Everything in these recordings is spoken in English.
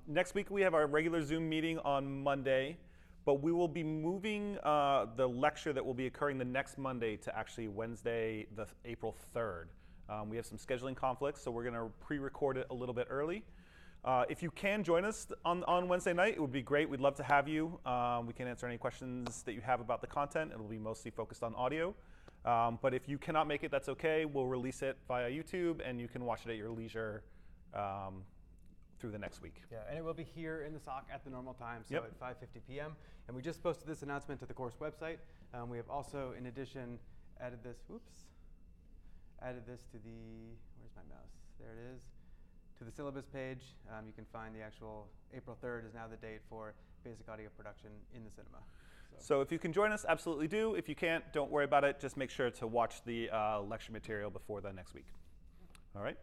Next week we have our regular Zoom meeting on Monday, but we will be moving the lecture that will be occurring the next Monday to actually Wednesday, April 3rd. We have some scheduling conflicts, so we're going to pre-record it a little bit early. If you can join us on Wednesday night, it would be great. We'd love to have you. We can answer any questions that you have about the content. It'll be mostly focused on audio. But if you cannot make it, that's OK. We'll release it via YouTube, and you can watch it at your leisure through the next week. Yeah, and it will be here in the SOC at the normal time, so Yep. at 5:50 p.m. And we just posted this announcement to the course website. We have also, in addition, added this to the, where's my mouse? There it is. To the syllabus page. You can find the actual April 3rd is now the date for basic audio production in the cinema. So if you can join us, absolutely do. If you can't, don't worry about it. Just make sure to watch the lecture material before the next week. All right?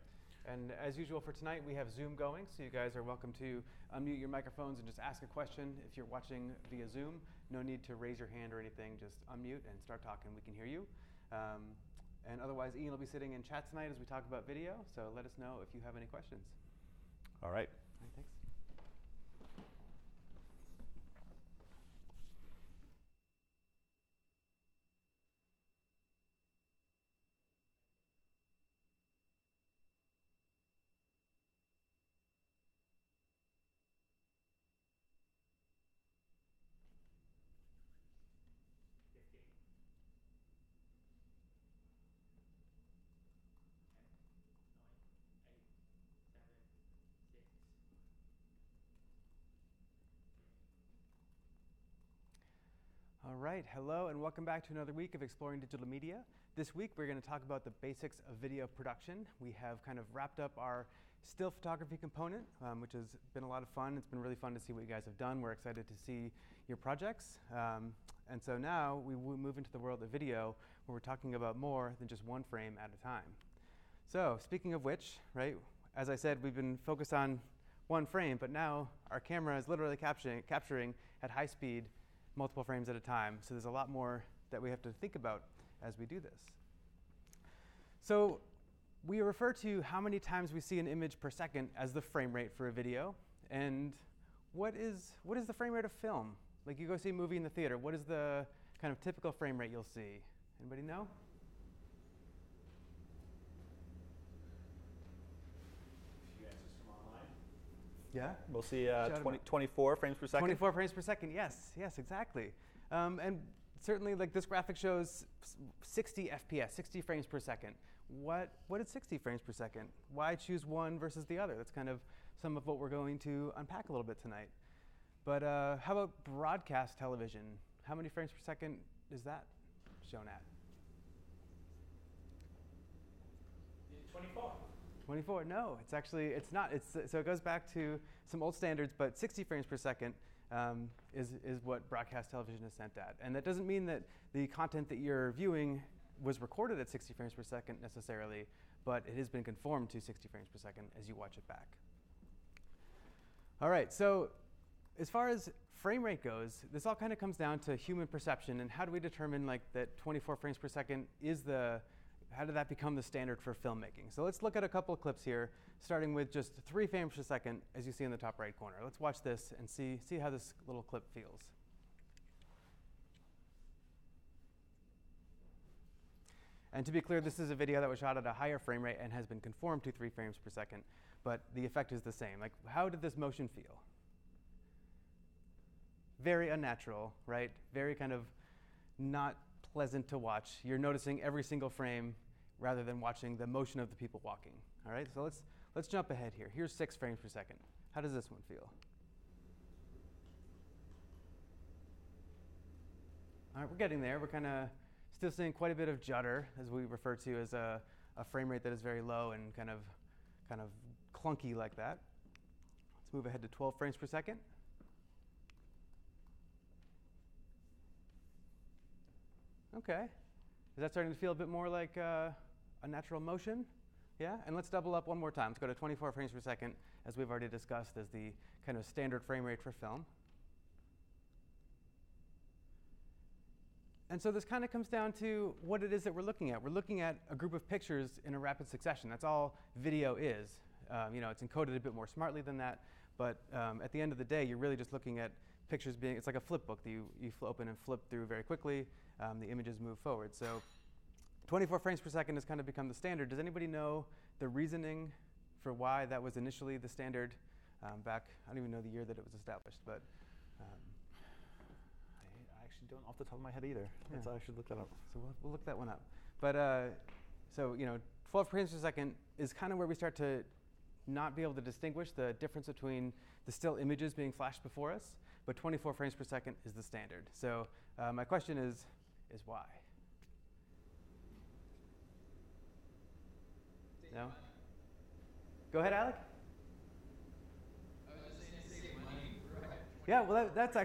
And as usual for tonight, we have Zoom going, so you guys are welcome to unmute your microphones and just ask a question. If you're watching via Zoom, no need to raise your hand or anything. Just unmute and start talking. We can hear you. And otherwise, Ian will be sitting in chat tonight as we talk about video, so let us know if you have any questions. All right. All right, thanks. All right, hello and welcome back to another week of Exploring Digital Media. This week we're going to talk about the basics of video production. We have kind of wrapped up our still photography component, which has been a lot of fun. It's been really fun to see what you guys have done. We're excited to see your projects. And so now we move into the world of video where we're talking about more than just one frame at a time. So speaking of which, right, as I said, we've been focused on one frame, but now our camera is literally capturing at high speed multiple frames at a time. So there's a lot more that we have to think about as we do this. So we refer to how many times we see an image per second as the frame rate for a video. And what is the frame rate of film? Like you go see a movie in the theater, what is the kind of typical frame rate you'll see? Anybody know? Yeah? Mostly 24 frames per second. 24 frames per second, yes, exactly. And certainly, like this graphic shows 60 FPS, 60 frames per second. What is 60 frames per second? Why choose one versus the other? That's kind of some of what we're going to unpack a little bit tonight. But how about broadcast television? How many frames per second is that shown at? 24. 24, no, it's not. So it goes back to some old standards, but 60 frames per second is what broadcast television is sent at. And that doesn't mean that the content that you're viewing was recorded at 60 frames per second necessarily, but it has been conformed to 60 frames per second as you watch it back. All right, so as far as frame rate goes, this all kind of comes down to human perception and how do we determine like that 24 frames per second is how did that become the standard for filmmaking? So let's look at a couple of clips here, starting with just 3 frames per second, as you see in the top right corner. Let's watch this and see how this little clip feels. And to be clear, this is a video that was shot at a higher frame rate and has been conformed to 3 frames per second, but the effect is the same. Like, how did this motion feel? Very unnatural, right? Very kind of not pleasant to watch. You're noticing every single frame rather than watching the motion of the people walking. All right, so let's jump ahead here. Here's 6 frames per second. How does this one feel? All right, we're getting there. We're kind of still seeing quite a bit of judder, as we refer to as a frame rate that is very low and kind of clunky like that. Let's move ahead to 12 frames per second. Okay. Is that starting to feel a bit more like a natural motion? Yeah? And let's double up one more time. Let's go to 24 frames per second, as we've already discussed as the kind of standard frame rate for film. And so this kind of comes down to what it is that we're looking at. We're looking at a group of pictures in a rapid succession. That's all video is. It's encoded a bit more smartly than that, But at the end of the day, you're really just looking at pictures being, it's like a flip book that you open and flip through very quickly. The images move forward. So 24 frames per second has kind of become the standard. Does anybody know the reasoning for why that was initially the standard back? I don't even know the year that it was established, but I actually don't off the top of my head either. Yeah. I should look that up. so we'll look that one up. But so 12 frames per second is kind of where we start to not be able to distinguish the difference between the still images being flashed before us, but 24 frames per second is the standard. So my question is why? No? Go ahead, Alec. Yeah, well, that's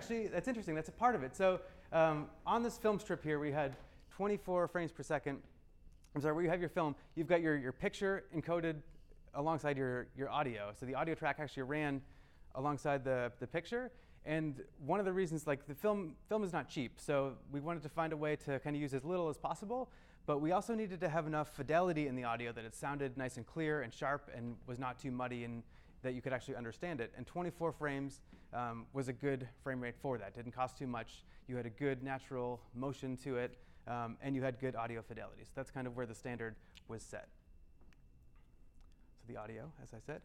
interesting. That's a part of it. So on this film strip here, we had 24 frames per second. I'm sorry, where you have your film, you've got your picture encoded alongside your audio. So the audio track actually ran alongside the picture. And one of the reasons, like the film is not cheap, so we wanted to find a way to kind of use as little as possible. But we also needed to have enough fidelity in the audio that it sounded nice and clear and sharp and was not too muddy and that you could actually understand it. And 24 frames was a good frame rate for that. Didn't cost too much. You had a good natural motion to it, and you had good audio fidelity. So that's kind of where the standard was set. So the audio, as I said.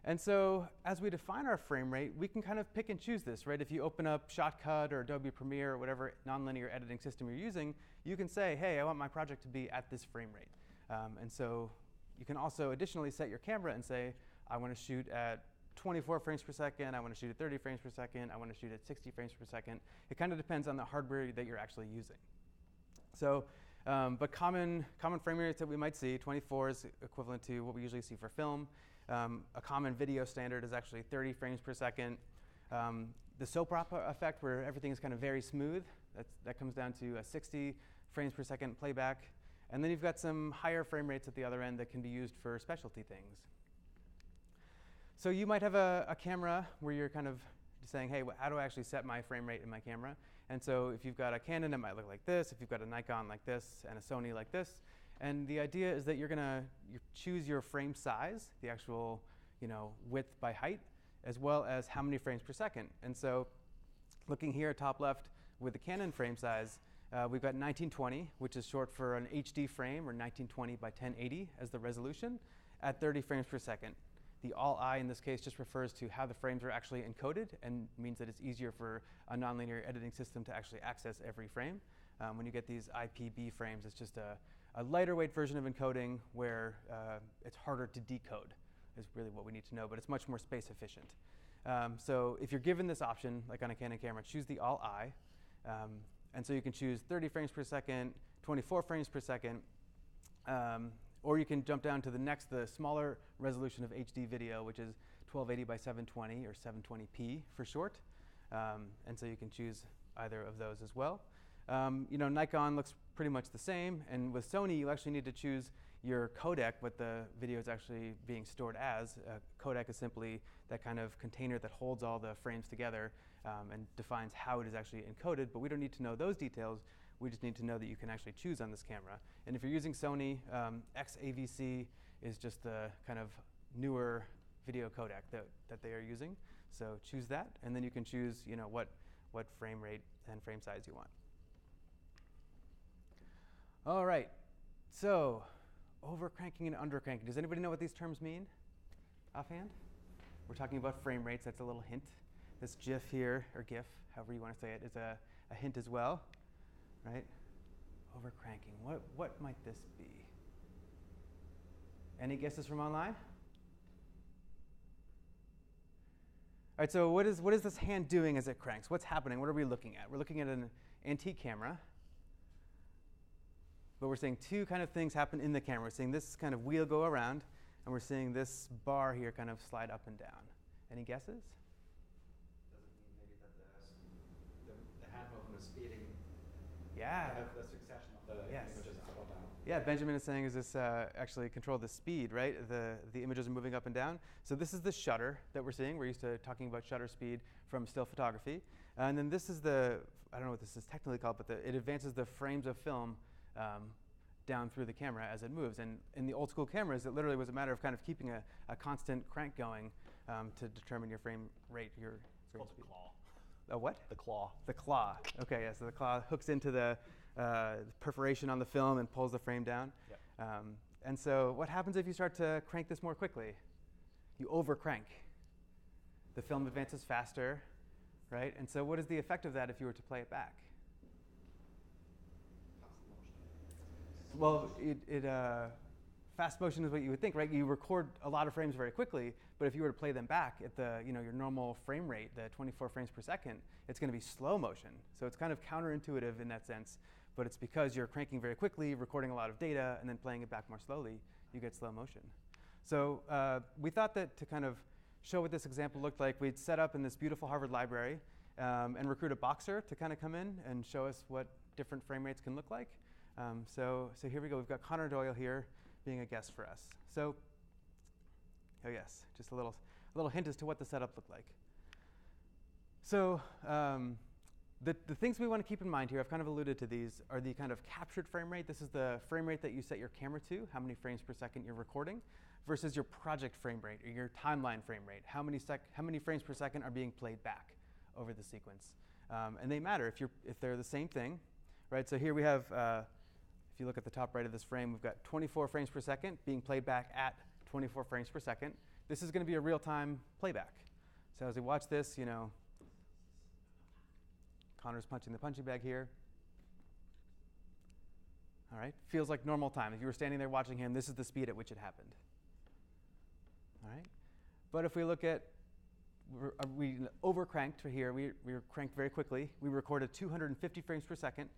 And so as we define our frame rate, we can kind of pick and choose this, right? If you open up Shotcut or Adobe Premiere or whatever nonlinear editing system you're using, you can say, hey, I want my project to be at this frame rate. And so you can also additionally set your camera and say, I want to shoot at 24 frames per second, I want to shoot at 30 frames per second, I want to shoot at 60 frames per second. It kind of depends on the hardware that you're actually using. So, but common frame rates that we might see, 24 is equivalent to what we usually see for film. A common video standard is actually 30 frames per second. The soap opera effect, where everything is kind of very smooth, that comes down to a 60 frames per second playback. And then you've got some higher frame rates at the other end that can be used for specialty things. So you might have a camera where you're kind of saying, hey, how do I actually set my frame rate in my camera? And so if you've got a Canon, it might look like this. If you've got a Nikon like this and a Sony like this. And the idea is that you're going to choose your frame size, the actual width by height, as well as how many frames per second. And so looking here top left with the Canon frame size, we've got 1920, which is short for an HD frame, or 1920 by 1080 as the resolution, at 30 frames per second. The all-I in this case just refers to how the frames are actually encoded and means that it's easier for a nonlinear editing system to actually access every frame. When you get these IPB frames, it's just a lighter weight version of encoding where it's harder to decode is really what we need to know, but it's much more space efficient. So if you're given this option, like on a Canon camera, choose the all-I. And so you can choose 30 frames per second, 24 frames per second, or you can jump down to the smaller resolution of HD video, which is 1280 by 720, or 720p for short. And so you can choose either of those as well. Nikon looks pretty much the same. And with Sony, you actually need to choose your codec, what the video is actually being stored as. Codec is simply that kind of container that holds all the frames together and defines how it is actually encoded. But we don't need to know those details. We just need to know that you can actually choose on this camera. And if you're using Sony, XAVC is just the kind of newer video codec that they are using. So choose that, and then you can choose what frame rate and frame size you want. All right, so overcranking and undercranking. Does anybody know what these terms mean offhand? We're talking about frame rates. That's a little hint. This GIF here, or GIF, however you want to say it, is a hint as well. Right? Overcranking. What might this be? Any guesses from online? All right, so what is this hand doing as it cranks? What's happening? What are we looking at? We're looking at an antique camera. But we're seeing two kind of things happen in the camera. We're seeing this kind of wheel go around, and we're seeing this bar here kind of slide up and down. Any guesses? Does it mean maybe that the hand movement is speeding? Yeah. The succession of the Yes. images up or down. Yeah, Benjamin is saying, is this actually control the speed, right? The images are moving up and down. So this is the shutter that we're seeing. We're used to talking about shutter speed from still photography. And then this is I don't know what this is technically called, but it advances the frames of film down through the camera as it moves. And in the old school cameras, it literally was a matter of kind of keeping a constant crank going to determine your frame rate, your It's frame called speed. the claw. A what? The claw. The claw. Okay, yeah, so the claw hooks into the perforation on the film and pulls the frame down. Yep. And so what happens if you start to crank this more quickly? You over-crank. The film advances faster, right? And so what is the effect of that if you were to play it back? Well, fast motion is what you would think, right? You record a lot of frames very quickly, but if you were to play them back at your normal frame rate, the 24 frames per second, it's going to be slow motion. So it's kind of counterintuitive in that sense, but it's because you're cranking very quickly, recording a lot of data, and then playing it back more slowly, you get slow motion. So we thought that to kind of show what this example looked like, we'd set up in this beautiful Harvard library and recruit a boxer to kind of come in and show us what different frame rates can look like. So here we go. We've got Connor Doyle here being a guest for us. So, oh yes, just a little hint as to what the setup looked like. So the things we want to keep in mind here, I've kind of alluded to these, are the kind of captured frame rate. This is the frame rate that you set your camera to, how many frames per second you're recording, versus your project frame rate or your timeline frame rate. How many frames per second are being played back over the sequence? And they matter if they're the same thing, right? So here we have, if you look at the top right of this frame, we've got 24 frames per second being played back at 24 frames per second. This is going to be a real-time playback. So as we watch this, Connor's punching the punching bag here. All right, feels like normal time. If you were standing there watching him, this is the speed at which it happened. All right, but if we look at, we over-cranked here. We were cranked very quickly. We recorded 250 frames per second,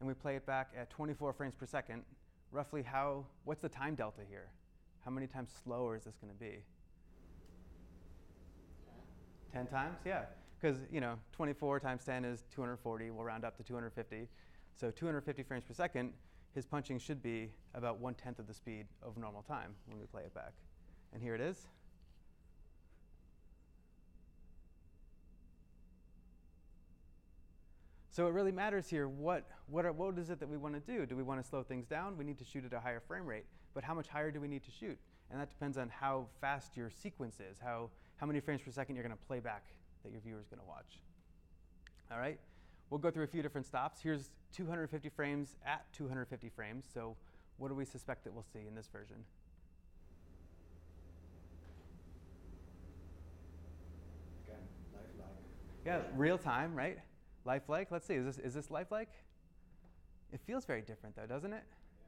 and we play it back at 24 frames per second. Roughly what's the time delta here? How many times slower is this going to be? 10 times? Yeah, because 24 times 10 is 240. We'll round up to 250. So 250 frames per second, his punching should be about 1/10 of the speed of normal time when we play it back. And here it is. So it really matters here, what is it that we want to do? Do we want to slow things down? We need to shoot at a higher frame rate. But how much higher do we need to shoot? And that depends on how fast your sequence is, how many frames per second you're going to play back that your viewer is going to watch. All right, we'll go through a few different stops. Here's 250 frames at 250 frames. So what do we suspect that we'll see in this version? Again, lifelike. Yeah, real time, right? Lifelike. Let's see. Is this lifelike? It feels very different, though, doesn't it? Yeah,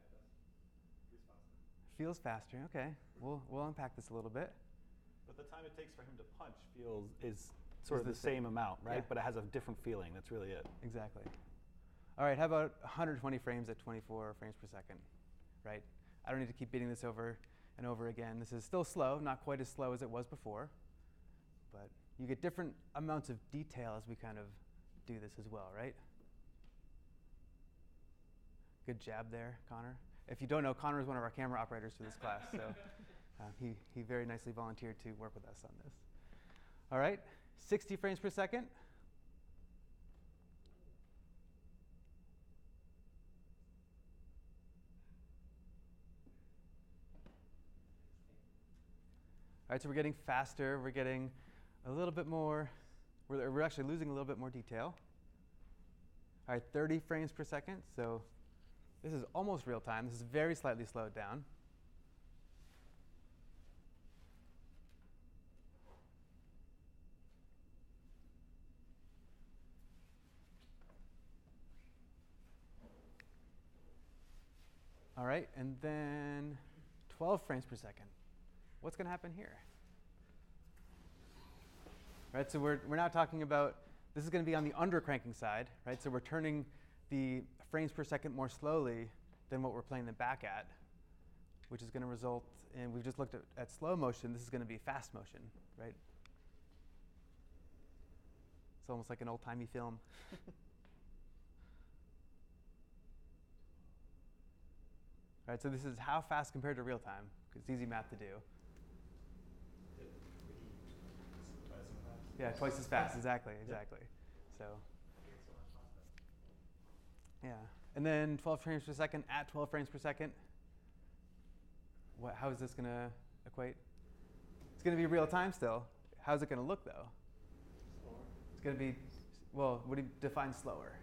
it does. Feels faster. Okay. We'll unpack this a little bit. But the time it takes for him to punch is sort of the same amount, right? Yeah. But it has a different feeling. That's really it. Exactly. All right. How about 120 frames at 24 frames per second? Right. I don't need to keep beating this over and over again. This is still slow, not quite as slow as it was before, but you get different amounts of detail as we kind of do this as well, right? Good jab there, Connor. If you don't know, Connor is one of our camera operators for this class, so he very nicely volunteered to work with us on this. All right, 60 frames per second. All right, so we're getting faster. We're getting a little bit more. We're actually losing a little bit more detail. All right, 30 frames per second. So this is almost real time. This is very slightly slowed down. All right, and then 12 frames per second. What's going to happen here? Right, so we're now talking about, this is going to be on the undercranking side, right? So we're turning the frames per second more slowly than what we're playing them back at, which is going to result in, we've just looked at slow motion, this is going to be fast motion, right? It's almost like an old-timey film. All right, so this is how fast compared to real time, because it's easy math to do. Yeah, twice as fast, exactly. So, yeah. And then 12 frames per second at 12 frames per second. How is this going to equate? It's going to be real time still. How's it going to look though? Slower. It's going to be, well, what do you define slower?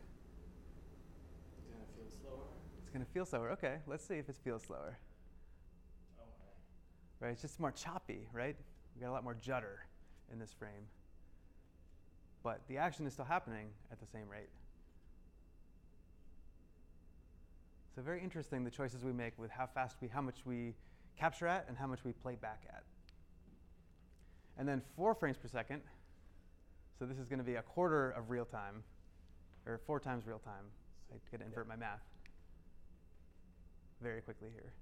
It's gonna feel slower. It's going to feel slower. Okay, let's see if it feels slower. Oh my. Right, it's just more choppy, right? We got a lot more judder in this frame. But the action is still happening at the same rate. So very interesting, the choices we make with how much we capture at and how much we play back at. And then 4 frames per second. So this is going to be a quarter of real time, or 4 times real time. I got to invert my math very quickly here.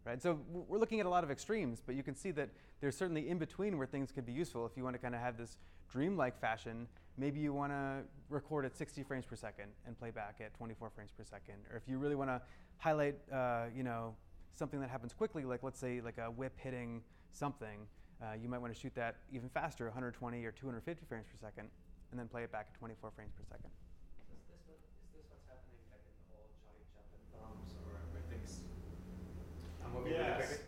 Right, so we're looking at a lot of extremes, but you can see that there's certainly in between where things could be useful. If you want to kind of have this dreamlike fashion, maybe you want to record at 60 frames per second and play back at 24 frames per second. Or if you really want to highlight, something that happens quickly, like let's say like a whip hitting something, you might want to shoot that even faster, 120 or 250 frames per second, and then play it back at 24 frames per second. Is this what's happening like in the whole Charlie Chaplin films, or where things are moving really quickly?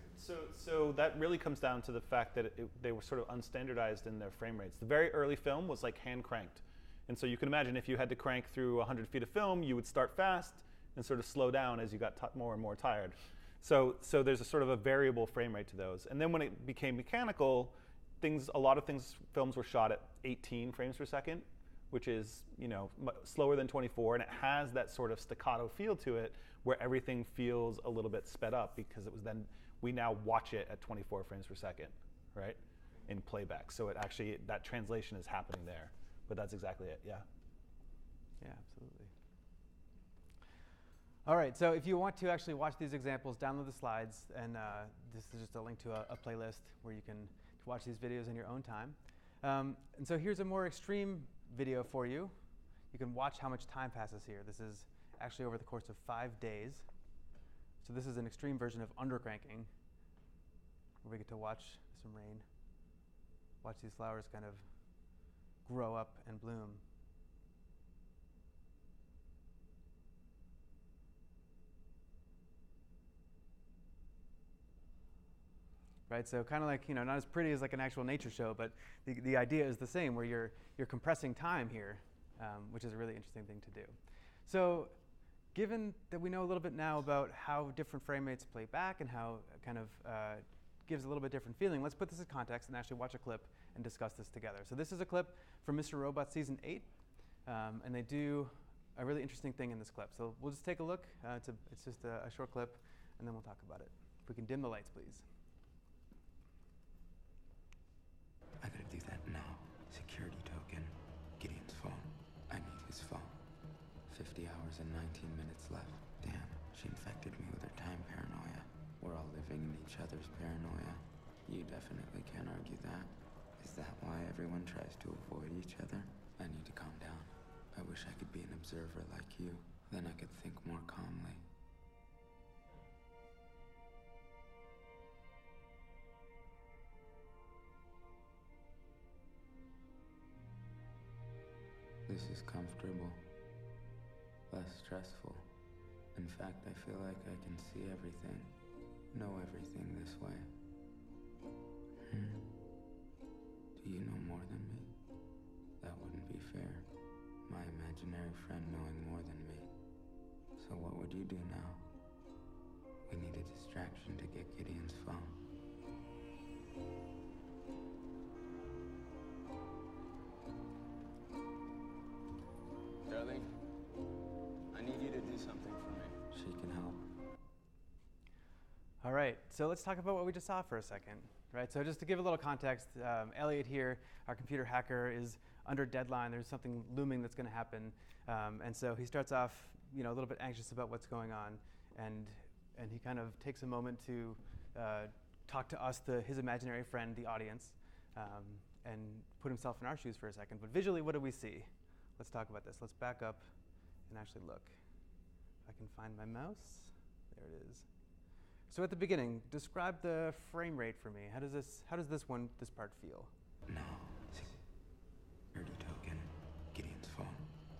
So that really comes down to the fact that they were sort of unstandardized in their frame rates. The very early film was like hand cranked. And so you can imagine if you had to crank through 100 feet of film, you would start fast and sort of slow down as you got more and more tired. So there's a sort of a variable frame rate to those. And then when it became mechanical, a lot of films were shot at 18 frames per second, which is slower than 24, and it has that sort of staccato feel to it where everything feels a little bit sped up because we now watch it at 24 frames per second, right, in playback. So that translation is happening there. But that's exactly it, yeah. Yeah, absolutely. All right, so if you want to actually watch these examples, download the slides, and this is just a link to a playlist where you can watch these videos in your own time. And so here's a more extreme video for you. You can watch how much time passes here. This is actually over the course of 5 days. So this is an extreme version of undercranking, where we get to watch some rain, watch these flowers kind of grow up and bloom. Right, so kind of like, not as pretty as like an actual nature show, but the idea is the same, where you're compressing time here, which is a really interesting thing to do. So given that we know a little bit now about how different frame rates play back and how it kind of gives a little bit different feeling, let's put this in context and actually watch a clip and discuss this together. So this is a clip from Mr. Robot Season 8, and they do a really interesting thing in this clip. So we'll just take a look. It's just a short clip, and then we'll talk about it. If we can dim the lights, please. I gotta do that now. Security token. Gideon's phone. I need his phone. 50 hours and 19 minutes left. Damn, she infected me with her time paranoia. We're all living in each other's paranoia. You definitely can't argue that. Is that why everyone tries to avoid each other? I need to calm down. I wish I could be an observer like you. Then I could think more calmly. This is comfortable, less stressful. In fact, I feel like I can see everything, know everything this way. Do you know more than me? That wouldn't be fair. My imaginary friend knowing more than me. So what would you do now? We need a distraction to get Gideon's phone. Darling, I need you to do something for me. She can help. All right, so let's talk about what we just saw for a second. Right, so just to give a little context, Elliot here, our computer hacker, is under deadline. There's something looming that's going to happen, and so he starts off, a little bit anxious about what's going on, and he kind of takes a moment to talk to us, his imaginary friend, the audience, and put himself in our shoes for a second. But visually, what do we see? Let's talk about this. Let's back up and actually look. If I can find my mouse, there it is. So at the beginning, describe the frame rate for me. How does this part feel? No. Security token. Gideon's phone.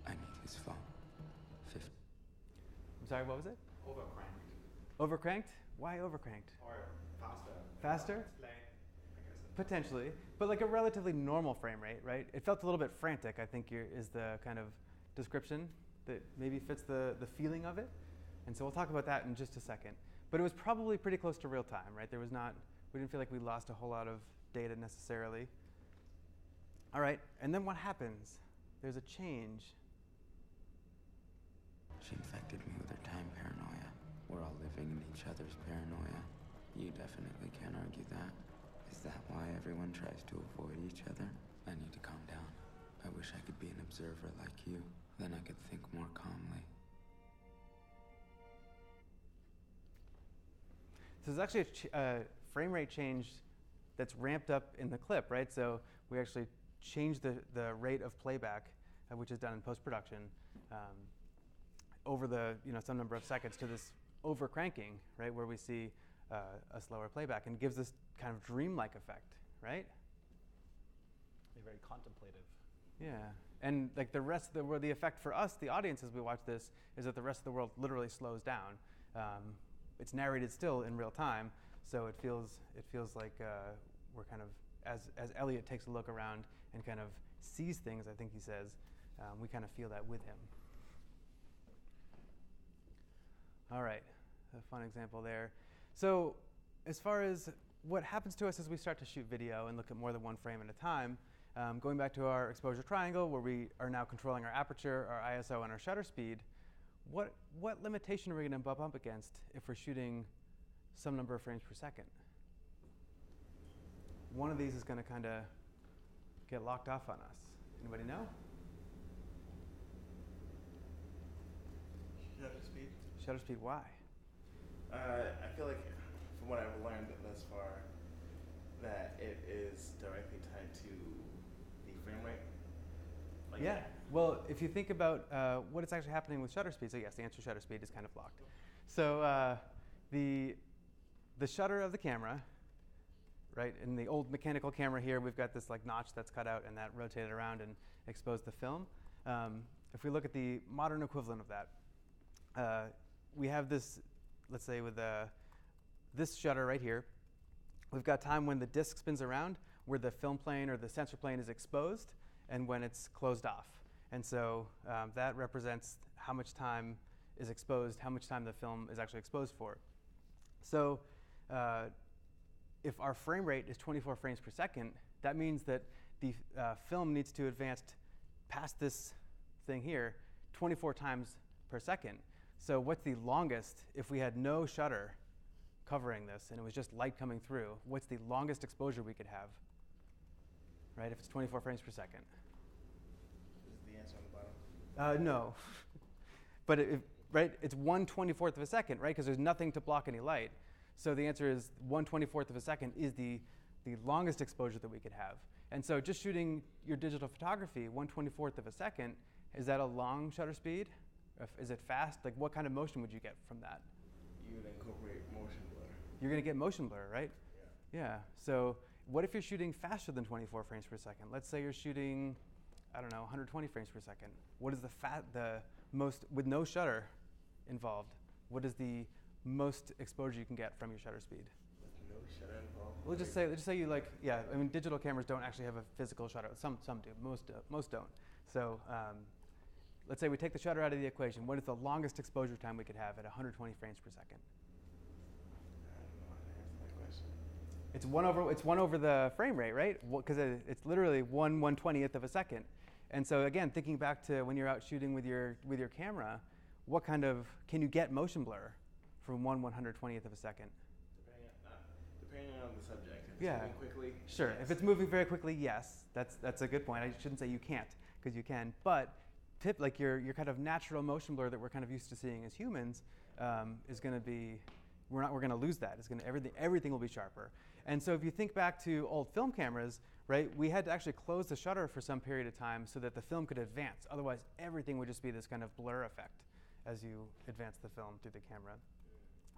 I need his phone. I'm sorry, what was it? Overcranked. Overcranked? Why overcranked? Or faster. Faster? Explain, I guess. Potentially, but like a relatively normal frame rate, right? It felt a little bit frantic, I think is the kind of description that maybe fits the feeling of it. And so we'll talk about that in just a second. But it was probably pretty close to real time, right? We didn't feel like we lost a whole lot of data necessarily. All right, and then what happens? There's a change. She infected me with her time paranoia. We're all living in each other's paranoia. You definitely can't argue that. Is that why everyone tries to avoid each other? I need to calm down. I wish I could be an observer like you. Then I could think more calmly. So there's actually a frame rate change that's ramped up in the clip, right? So we actually changed the rate of playback, which is done in post-production, over the some number of seconds to this over-cranking, right, where we see a slower playback, and gives this kind of dreamlike effect, right? Very contemplative. Yeah, and like the rest of the world, the effect for us, the audience, as we watch this, is that the rest of the world literally slows down. It's narrated still in real time, so it feels like we're kind of, as Elliot takes a look around and kind of sees things, I think he says, we kind of feel that with him. All right, a fun example there. So as far as what happens to us as we start to shoot video and look at more than one frame at a time, going back to our exposure triangle, where we are now controlling our aperture, our ISO, and our shutter speed, what limitation are we going to bump up against if we're shooting some number of frames per second? One of these is going to kind of get locked off on us. Anybody know? Shutter speed. Shutter speed, why? I feel like, from what I've learned thus far, that it is directly tied to the frame rate. Like Yeah. Well, if you think about what is actually happening with shutter speed, so yes, the answer shutter speed is kind of locked. So the shutter of the camera, right, in the old mechanical camera here, we've got this like notch that's cut out and that rotated around and exposed the film. If we look at the modern equivalent of that, we have this, let's say with this shutter right here, we've got time when the disc spins around where the film plane or the sensor plane is exposed and when it's closed off. And so that represents how much time is exposed, how much time the film is actually exposed for. So if our frame rate is 24 frames per second, that means that the film needs to advance past this thing here 24 times per second. So what's the longest, if we had no shutter covering this and it was just light coming through, what's the longest exposure we could have, right, if it's 24 frames per second? Is the answer on the bottom? No. But right, it's 1/24 of a second, right, because there's nothing to block any light. So the answer is 1/24 of a second is the longest exposure that we could have. And so just shooting your digital photography, 1/24 of a second, is that a long shutter speed? Is it fast? Like what kind of motion would you get from that? You would incorporate motion blur. You're going to get motion blur, right? Yeah. So what if you're shooting faster than 24 frames per second? Let's say you're shooting, I don't know, 120 frames per second. What is the most, with no shutter involved, what is the most exposure you can get from your shutter speed? No shutter involved. We'll just say you like, yeah, I mean, digital cameras don't actually have a physical shutter. Some do, most don't. So let's say we take the shutter out of the equation. What is the longest exposure time we could have at 120 frames per second? I don't know how to answer that question. It's one over the frame rate, right? Because it's literally 1/120th of a second. And so again, thinking back to when you're out shooting with your camera, what kind of, can you get motion blur from 1/120th of a second? Depending on the subject. If it's Yeah. moving quickly. Sure. yes. If it's moving very quickly, yes, that's a good point. I shouldn't say you can't, because you can. But like your kind of natural motion blur that we're kind of used to seeing as humans is going to be, we're going to lose that. It's going to everything will be sharper. And so if you think back to old film cameras, right, we had to actually close the shutter for some period of time so that the film could advance. Otherwise, everything would just be this kind of blur effect as you advance the film through the camera.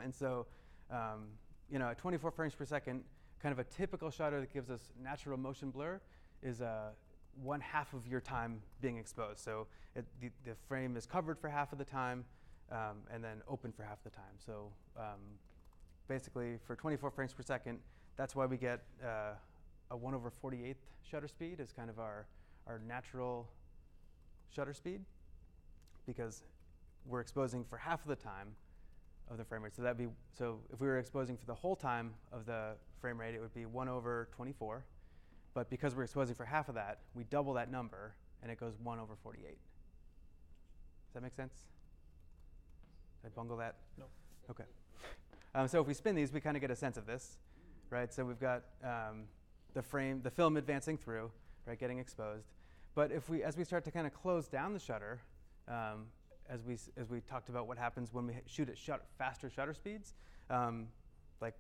And so, at 24 frames per second, kind of a typical shutter that gives us natural motion blur is 1/2 of your time being exposed. So the frame is covered for half of the time and then open for half the time. So basically, for 24 frames per second, that's why we get a 1/48 shutter speed is kind of our natural shutter speed, because we're exposing for half of the time of the frame rate. So if we were exposing for the whole time of the frame rate, it would be 1/24. But because we're exposing for half of that, we double that number, and it goes 1/48. Does that make sense? Did I bungle that? No. Okay. So if we spin these, we kind of get a sense of this, right? So we've got the film advancing through, right, getting exposed. But as we start to kind of close down the shutter, as we talked about what happens when we shoot at faster shutter speeds, like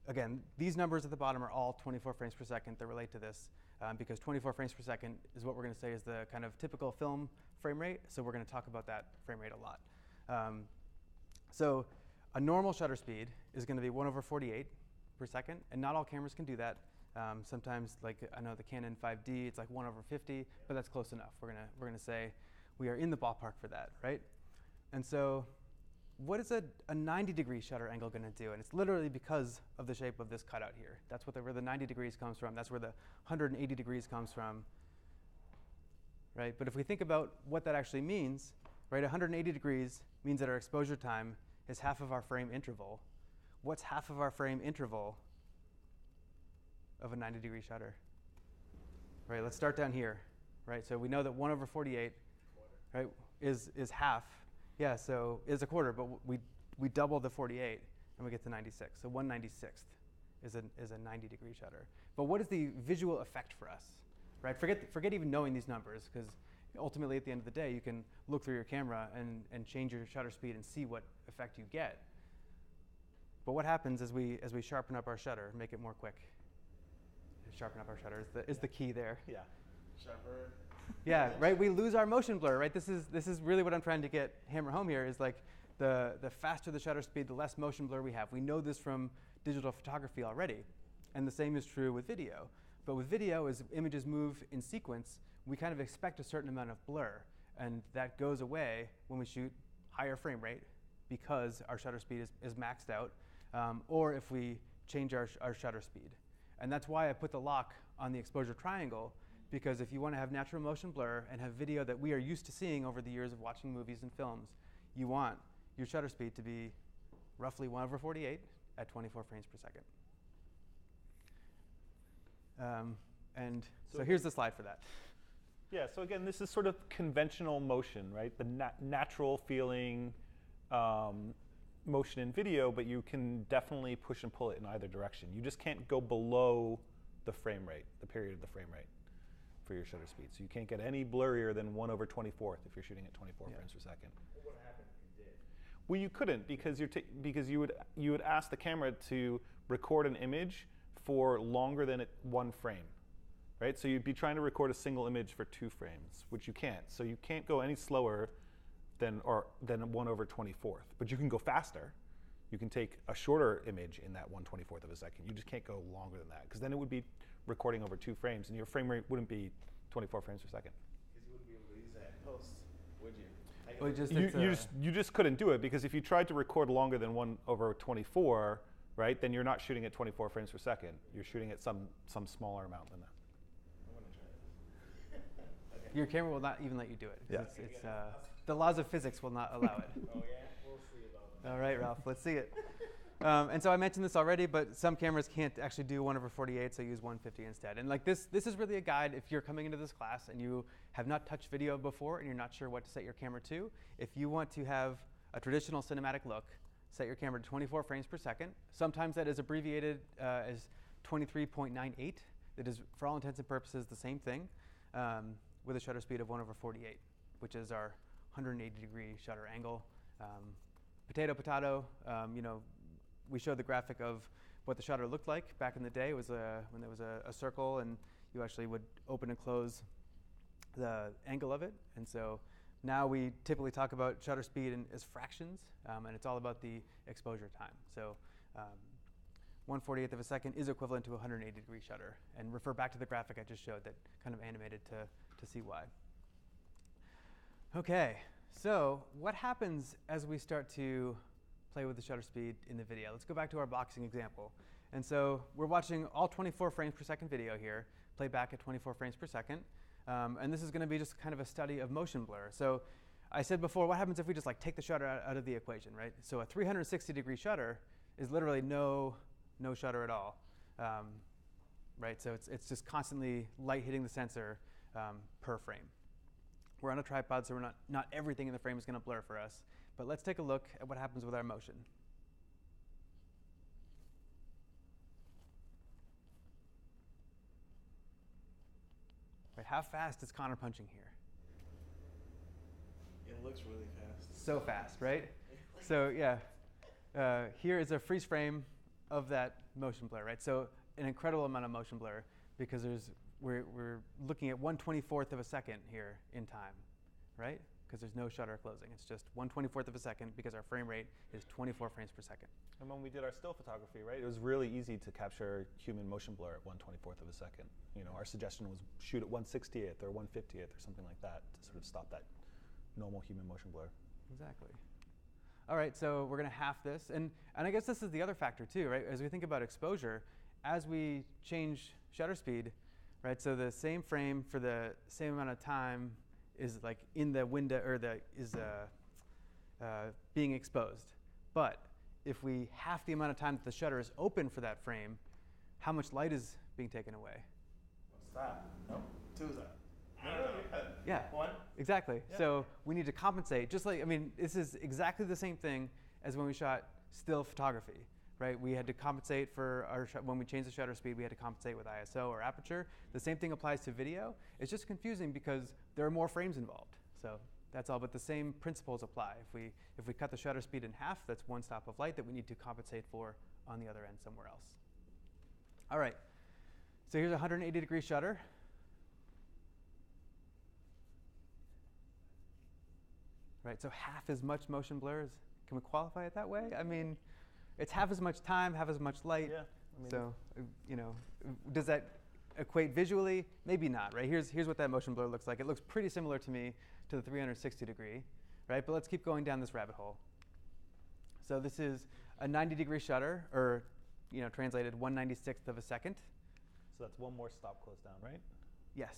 again, these numbers at the bottom are all 24 frames per second that relate to this, because 24 frames per second is what we're going to say is the kind of typical film frame rate. So we're going to talk about that frame rate a lot. So a normal shutter speed is going to be 1/48 per second, and not all cameras can do that. Sometimes, like I know the Canon 5D, it's like 1/50, but that's close enough. We're gonna say we are in the ballpark for that, right? And so, what is a 90-degree shutter angle going to do? And it's literally because of the shape of this cutout here. That's where the 90 degrees comes from. That's where the 180 degrees comes from, right? But if we think about what that actually means, right? 180 degrees means that our exposure time is half of our frame interval. What's half of our frame interval of a 90-degree shutter? Right, let's start down here, right? So we know that 1/48, right, is half. Yeah, so is a quarter, but we double the 48 and we get to 96. So 1/96 is a 90-degree shutter. But what is the visual effect for us, right? Forget even knowing these numbers, because ultimately at the end of the day, you can look through your camera and change your shutter speed and see what effect you get. But what happens as we sharpen up our shutter, make it more quick? Sharpen up our shutter is the key there. Yeah. Sharper. Yeah, right. We lose our motion blur, right? This is really what I'm trying to hammer home here. Is like the faster the shutter speed, the less motion blur we have. We know this from digital photography already, and the same is true with video. But with video, as images move in sequence, we kind of expect a certain amount of blur, and that goes away when we shoot higher frame rate because our shutter speed is maxed out, or if we change our shutter speed. And that's why I put the lock on the exposure triangle, because if you want to have natural motion blur and have video that we are used to seeing over the years of watching movies and films, you want your shutter speed to be roughly 1/48 at 24 frames per second. And so here's the slide for that. Yeah, so again, this is sort of conventional motion, right? The natural feeling motion in video, but you can definitely push and pull it in either direction. You just can't go below the frame rate, the period of the frame rate for your shutter speed. So you can't get any blurrier than 1/24 if you're shooting at 24 frames per second. What would happen if you did? Well, you couldn't, because you would ask the camera to record an image for longer than one frame, right? So you'd be trying to record a single image for 2 frames, which you can't. So you can't go any slower than 1/24, but you can go faster. You can take a shorter image in that 1/24 of a second. You just can't go longer than that, because then it would be recording over 2 frames, and your frame rate wouldn't be 24 frames per second. Because you wouldn't be able to use that in post, would you? Well, You just couldn't do it, because if you tried to record longer than 1/24, right, then you're not shooting at 24 frames per second. You're shooting at some smaller amount than that. I'm going to try this. Okay. Your camera will not even let you do it. Yeah. It's the laws of physics will not allow it. Oh, yeah? We'll see about that. All right, Ralph, let's see it. And so I mentioned this already, but some cameras can't actually do 1/48, so use 150 instead. And like this is really a guide if you're coming into this class and you have not touched video before and you're not sure what to set your camera to. If you want to have a traditional cinematic look, set your camera to 24 frames per second. Sometimes that is abbreviated as 23.98. That is, for all intents and purposes, the same thing, with a shutter speed of 1/48, which is our 180-degree shutter angle. Potato, we showed the graphic of what the shutter looked like back in the day. It was when there was a circle, and you actually would open and close the angle of it. And so now we typically talk about shutter speed as fractions, and it's all about the exposure time. So 1/48 of a second is equivalent to a 180-degree shutter. And refer back to the graphic I just showed that kind of animated to see why. Okay, so what happens as we start to play with the shutter speed in the video? Let's go back to our boxing example. And so we're watching all 24 frames per second video here, played back at 24 frames per second. And this is going to be just kind of a study of motion blur. So I said before, what happens if we just like take the shutter out of the equation, right? So a 360-degree shutter is literally no shutter at all, right? So it's just constantly light hitting the sensor per frame. We're on a tripod, so not everything in the frame is going to blur for us. But let's take a look at what happens with our motion. Right, how fast is Connor punching here? It looks really fast. So fast, right? So yeah, here is a freeze frame of that motion blur, right? So an incredible amount of motion blur because we're looking at 1/24th of a second here in time, right? Because there's no shutter closing. It's just 1/24th of a second because our frame rate is 24 frames per second. And when we did our still photography, right, it was really easy to capture human motion blur at 1/24th of a second. You know, our suggestion was shoot at 1/60th or 1/50th or something like that to sort of stop that normal human motion blur. Exactly. All right, so we're going to half this. And I guess this is the other factor too, right? As we think about exposure, as we change shutter speed, right? So the same frame for the same amount of time is like in the window or being exposed. But if we half the amount of time that the shutter is open for that frame, how much light is being taken away? Stop. No. Two's up. Yeah. One. Exactly. Yeah. So we need to compensate. Just like, I mean, this is exactly the same thing as when we shot still photography, right? We had to compensate for when we changed the shutter speed, we had to compensate with ISO or aperture. The same thing applies to video. It's just confusing because there are more frames involved. So that's all, but the same principles apply. If we cut the shutter speed in half, that's one stop of light that we need to compensate for on the other end somewhere else. All right. So here's a 180-degree shutter. Right, so half as much motion blur as, can we qualify it that way? I mean, it's half as much time, half as much light. Yeah. I mean, So, you know, does that equate visually? Maybe not, right? Here's what that motion blur looks like. It looks pretty similar to me to the 360-degree, right? But let's keep going down this rabbit hole. So this is a 90-degree shutter, or, you know, translated 1/96th of a second. so that's one more stop close down, right? Yes.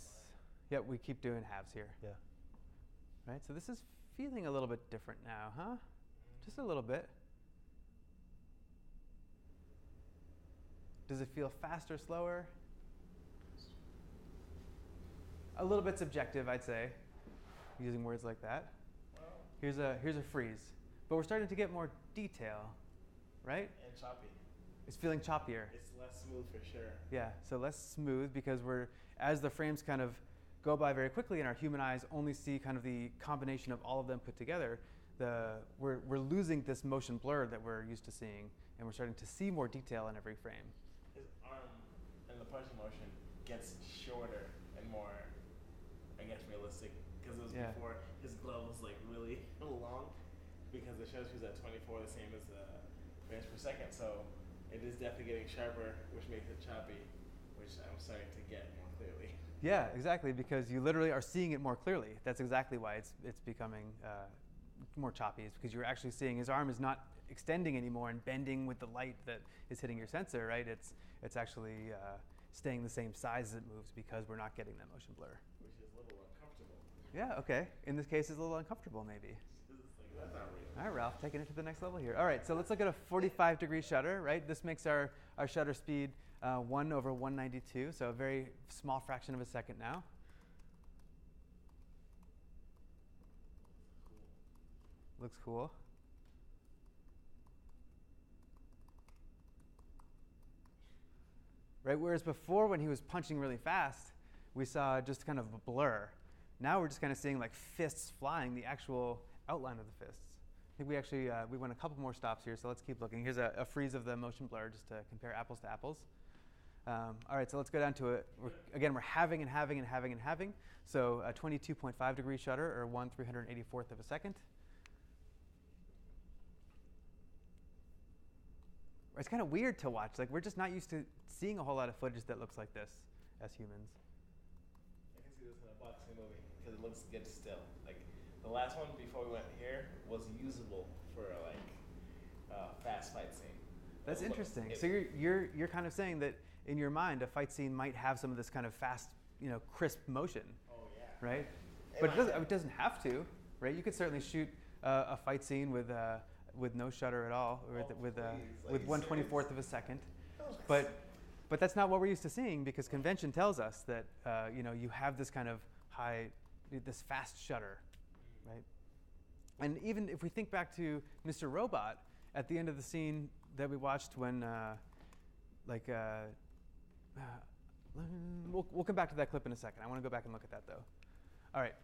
Yeah, we keep doing halves here. Yeah. Right, so this is feeling a little bit different now, huh? Just a little bit. Does it feel faster, slower? A little bit subjective, I'd say, using words like that. Here's a freeze. But we're starting to get more detail, right? And choppy. It's feeling choppier. It's less smooth for sure. Yeah, so less smooth because as the frames kind of go by very quickly and our human eyes only see kind of the combination of all of them put together, we're losing this motion blur that we're used to seeing, and we're starting to see more detail in every frame. His arm and the punching motion gets shorter and more, I guess, realistic. Because it was Yeah. before his glove was like really long, because the shutter speed's at 24, the same as the frames per second. So it is definitely getting sharper, which makes it choppy, which I'm starting to get more clearly. Yeah, exactly, because you literally are seeing it more clearly. That's exactly why it's becoming more choppy. It's because you're actually seeing his arm is not extending anymore and bending with the light that is hitting your sensor, right? It's actually staying the same size as it moves because we're not getting that motion blur. Which is a little uncomfortable. Yeah, okay. In this case, it's a little uncomfortable maybe. It's like, that's not real. All right, Ralph, taking it to the next level here. All right, so let's look at a 45-degree shutter, right? This makes our shutter speed 1/192, so a very small fraction of a second now. Looks cool. Right, whereas before when he was punching really fast, we saw just kind of a blur. Now we're just kind of seeing like fists flying, the actual outline of the fists. I think we actually, we went a couple more stops here, so let's keep looking. Here's a freeze of the motion blur just to compare apples to apples. All right, so let's go down to it. Again, we're halving and halving and halving and halving. So a 22.5-degree shutter, or 1/384th of a second. It's kind of weird to watch. Like, we're just not used to seeing a whole lot of footage that looks like this as humans. I can see this in a boxing movie because it looks good still. Like the last one before we went here was usable for like fast fight scene. That's Look, interesting. it- So you're kind of saying that in your mind, a fight scene might have some of this kind of fast, crisp motion, Oh yeah. right? It But might it doesn't have to, right? You could certainly shoot a fight scene with no shutter at all, or Oh, with please. with Are you 1/24th of a second. But that's not what we're used to seeing, because convention tells us that you have this kind of this fast shutter, right? And even if we think back to Mr. Robot at the end of the scene that we watched when, we'll come back to that clip in a second. I want to go back and look at that though. All right,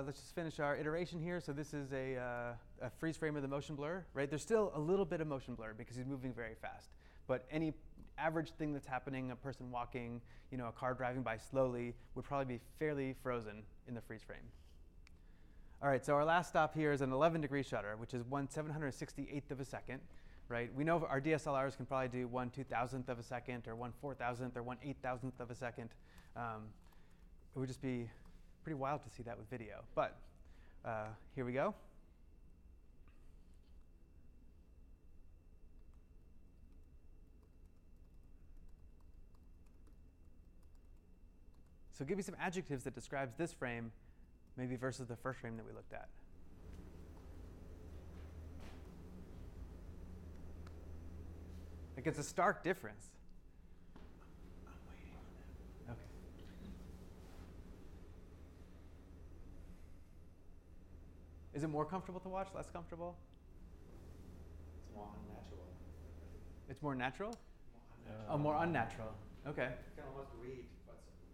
let's just finish our iteration here. So this is a freeze frame of the motion blur, right? There's still a little bit of motion blur because he's moving very fast. But any average thing that's happening, a person walking, a car driving by slowly, would probably be fairly frozen in the freeze frame. All right, so our last stop here is an 11-degree shutter, which is 1/768th of a second, right? We know our DSLRs can probably do 1/2000th of a second, or 1/4000th, or 1/8000th of a second. It would just be pretty wild to see that with video. But here we go. So give me some adjectives that describes this frame, maybe versus the first frame that we looked at. Like, it's a stark difference. I'm waiting on that. Okay. Is it more comfortable to watch, less comfortable? It's more unnatural. It's more natural? More unnatural. Oh, more unnatural. Okay. You can almost read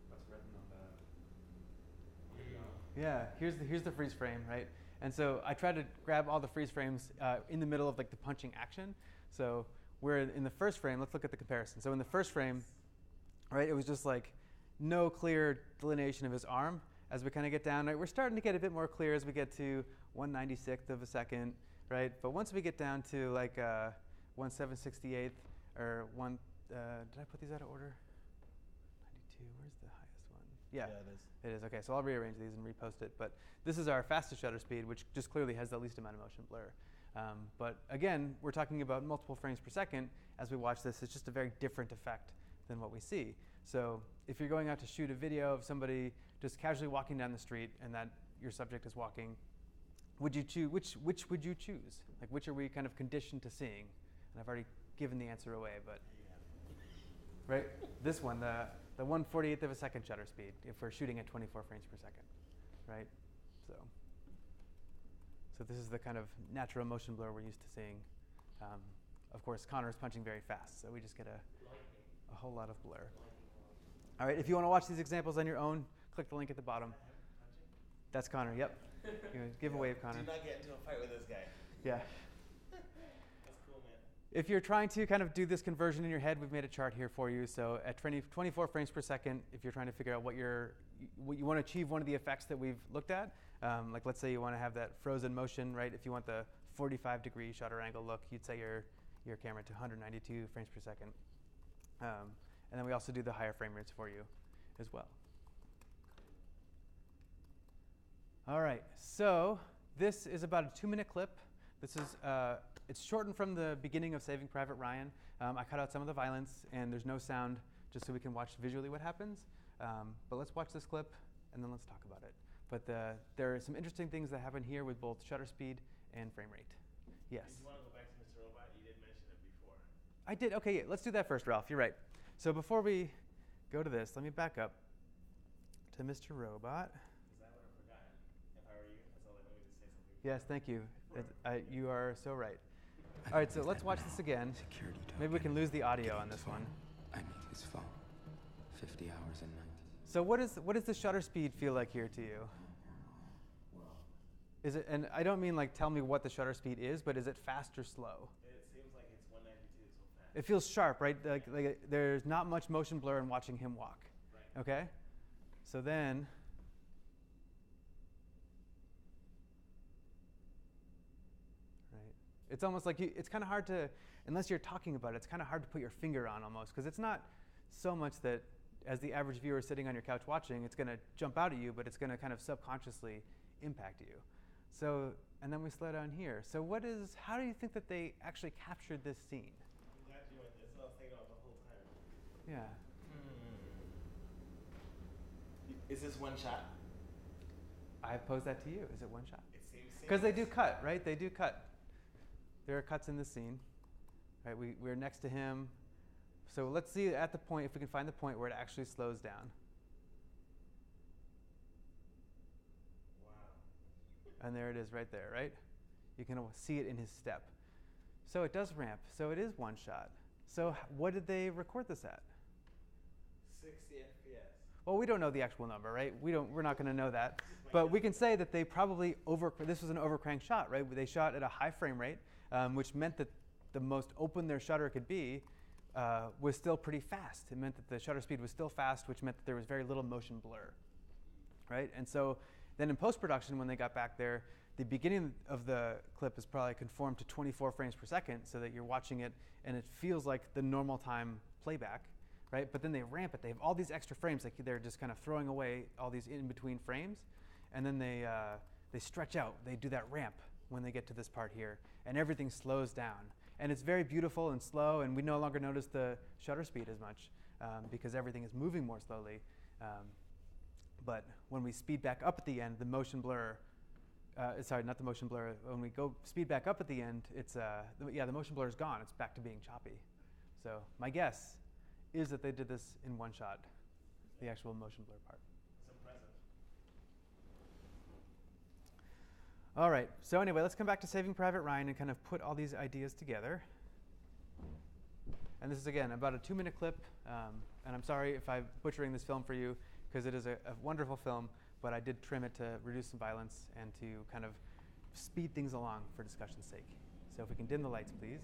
what's written on the video. Yeah, here's the freeze frame, right? And so I tried to grab all the freeze frames in the middle of like the punching action. So we're in the first frame. Let's look at the comparison. So in the first frame, right, it was just like no clear delineation of his arm. As we kind of get down, right, we're starting to get a bit more clear as we get to 1/96th of a second, right? But once we get down to like 1/768th or did I put these out of order? 92. Where's the highest one? Yeah. it is. It is, okay, so I'll rearrange these and repost it. But this is our fastest shutter speed, which just clearly has the least amount of motion blur. But again, we're talking about multiple frames per second. As we watch this, it's just a very different effect than what we see. So if you're going out to shoot a video of somebody just casually walking down the street and that your subject is walking, would you choose, which would you choose? Like, which are we kind of conditioned to seeing? And I've already given the answer away, but, right? This one, the 1/48th of a second shutter speed, if we're shooting at 24 frames per second, right? So this is the kind of natural motion blur we're used to seeing. Of course, Connor is punching very fast, so we just get a whole lot of blur. All right, if you want to watch these examples on your own, click the link at the bottom. That's Connor, yep. Give a wave, Connor. Do not get into a fight with this guy. Yeah. That's cool, man. If you're trying to kind of do this conversion in your head, we've made a chart here for you. So at 24 frames per second, if you're trying to figure out what you want to achieve one of the effects that we've looked at, like let's say you want to have that frozen motion, right? If you want the 45-degree shutter angle look, you'd set your camera to 192 frames per second. And then we also do the higher frame rates for you as well. All right, so this is about a 2-minute clip. This is it's shortened from the beginning of Saving Private Ryan. I cut out some of the violence, and there's no sound, just so we can watch visually what happens. But let's watch this clip, and then let's talk about it. But there are some interesting things that happen here with both shutter speed and frame rate. Yes? If you want to go back to Mr. Robot, you did mention it before. I did. Okay, yeah, let's do that first, Ralph. You're right. So before we go to this, let me back up to Mr. Robot. Because I would have forgotten. If I were you, that's all. Let me just say something. Yes, thank you. You are so right. All right, so let's watch this again. Security token. Maybe we can lose the audio on this one. I need his phone. 50 hours and 90. So what does the shutter speed feel like here to you? Is it, and I don't mean like tell me what the shutter speed is, but is it fast or slow? It seems like it's 192 so fast. It feels sharp, right? Like there's not much motion blur in watching him walk. Right. Okay? So then, right? It's almost like it's kind of hard to, unless you're talking about it, it's kind of hard to put your finger on almost, because it's not so much that as the average viewer sitting on your couch watching, it's going to jump out at you, but it's going to kind of subconsciously impact you. So, and then we slow down here. So how do you think that they actually captured this scene? I'm glad Yeah. Is this one shot? I pose that to you. Is it one shot? It seems Because they do seamless. cut, right? They do cut. There are cuts in the scene. Right? We're next to him. So let's see at the point, if we can find the point where it actually slows down. Wow. And there it is right there, right? You can see it in his step. So it does ramp. So it is one shot. So what did they record this at? 60 FPS. Well, we don't know the actual number, right? We're not going to know that. But we can say that they probably this was an overcrank shot, right? They shot at a high frame rate, which meant that the most open their shutter could be was still pretty fast. It meant that the shutter speed was still fast, which meant that there was very little motion blur, right? And so then in post-production, when they got back there, the beginning of the clip is probably conformed to 24 frames per second so that you're watching it and it feels like the normal time playback, right? But then they ramp it. They have all these extra frames. Like they're just kind of throwing away all these in-between frames. And then they stretch out. They do that ramp when they get to this part here. And everything slows down. And it's very beautiful and slow. And we no longer notice the shutter speed as much because everything is moving more slowly. But when we speed back up at the end, the motion blur, sorry, not the motion blur. When we go speed back up at the end, it's the motion blur is gone. It's back to being choppy. So my guess is that they did this in one shot, the actual motion blur part. It's impressive. All right. So anyway, let's come back to Saving Private Ryan and kind of put all these ideas together. And this is again about a 2-minute clip. And I'm sorry if I'm butchering this film for you, because it is a wonderful film, but I did trim it to reduce some violence and to kind of speed things along for discussion's sake. So if we can dim the lights, please.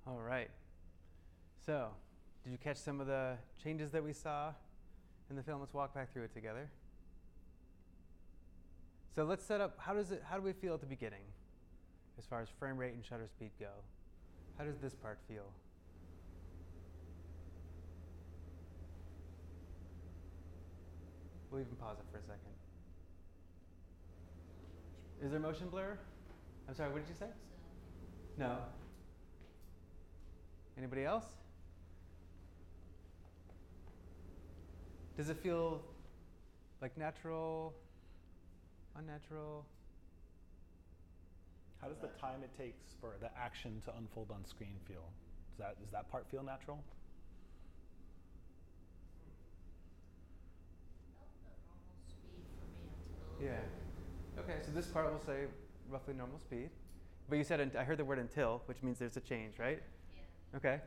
All right. So, did you catch some of the changes that we saw in the film? Let's walk back through it together. So let's set up, how do we feel at the beginning as far as frame rate and shutter speed go? How does this part feel? We'll even pause it for a second. Is there motion blur? I'm sorry, what did you say? No. Anybody else? Does it feel like natural, unnatural? How does the time it takes for the action to unfold on screen feel? Does that part feel natural? Yeah. Okay, so this part will say roughly normal speed. But you said, I heard the word until, which means there's a change, right? Yeah. Okay.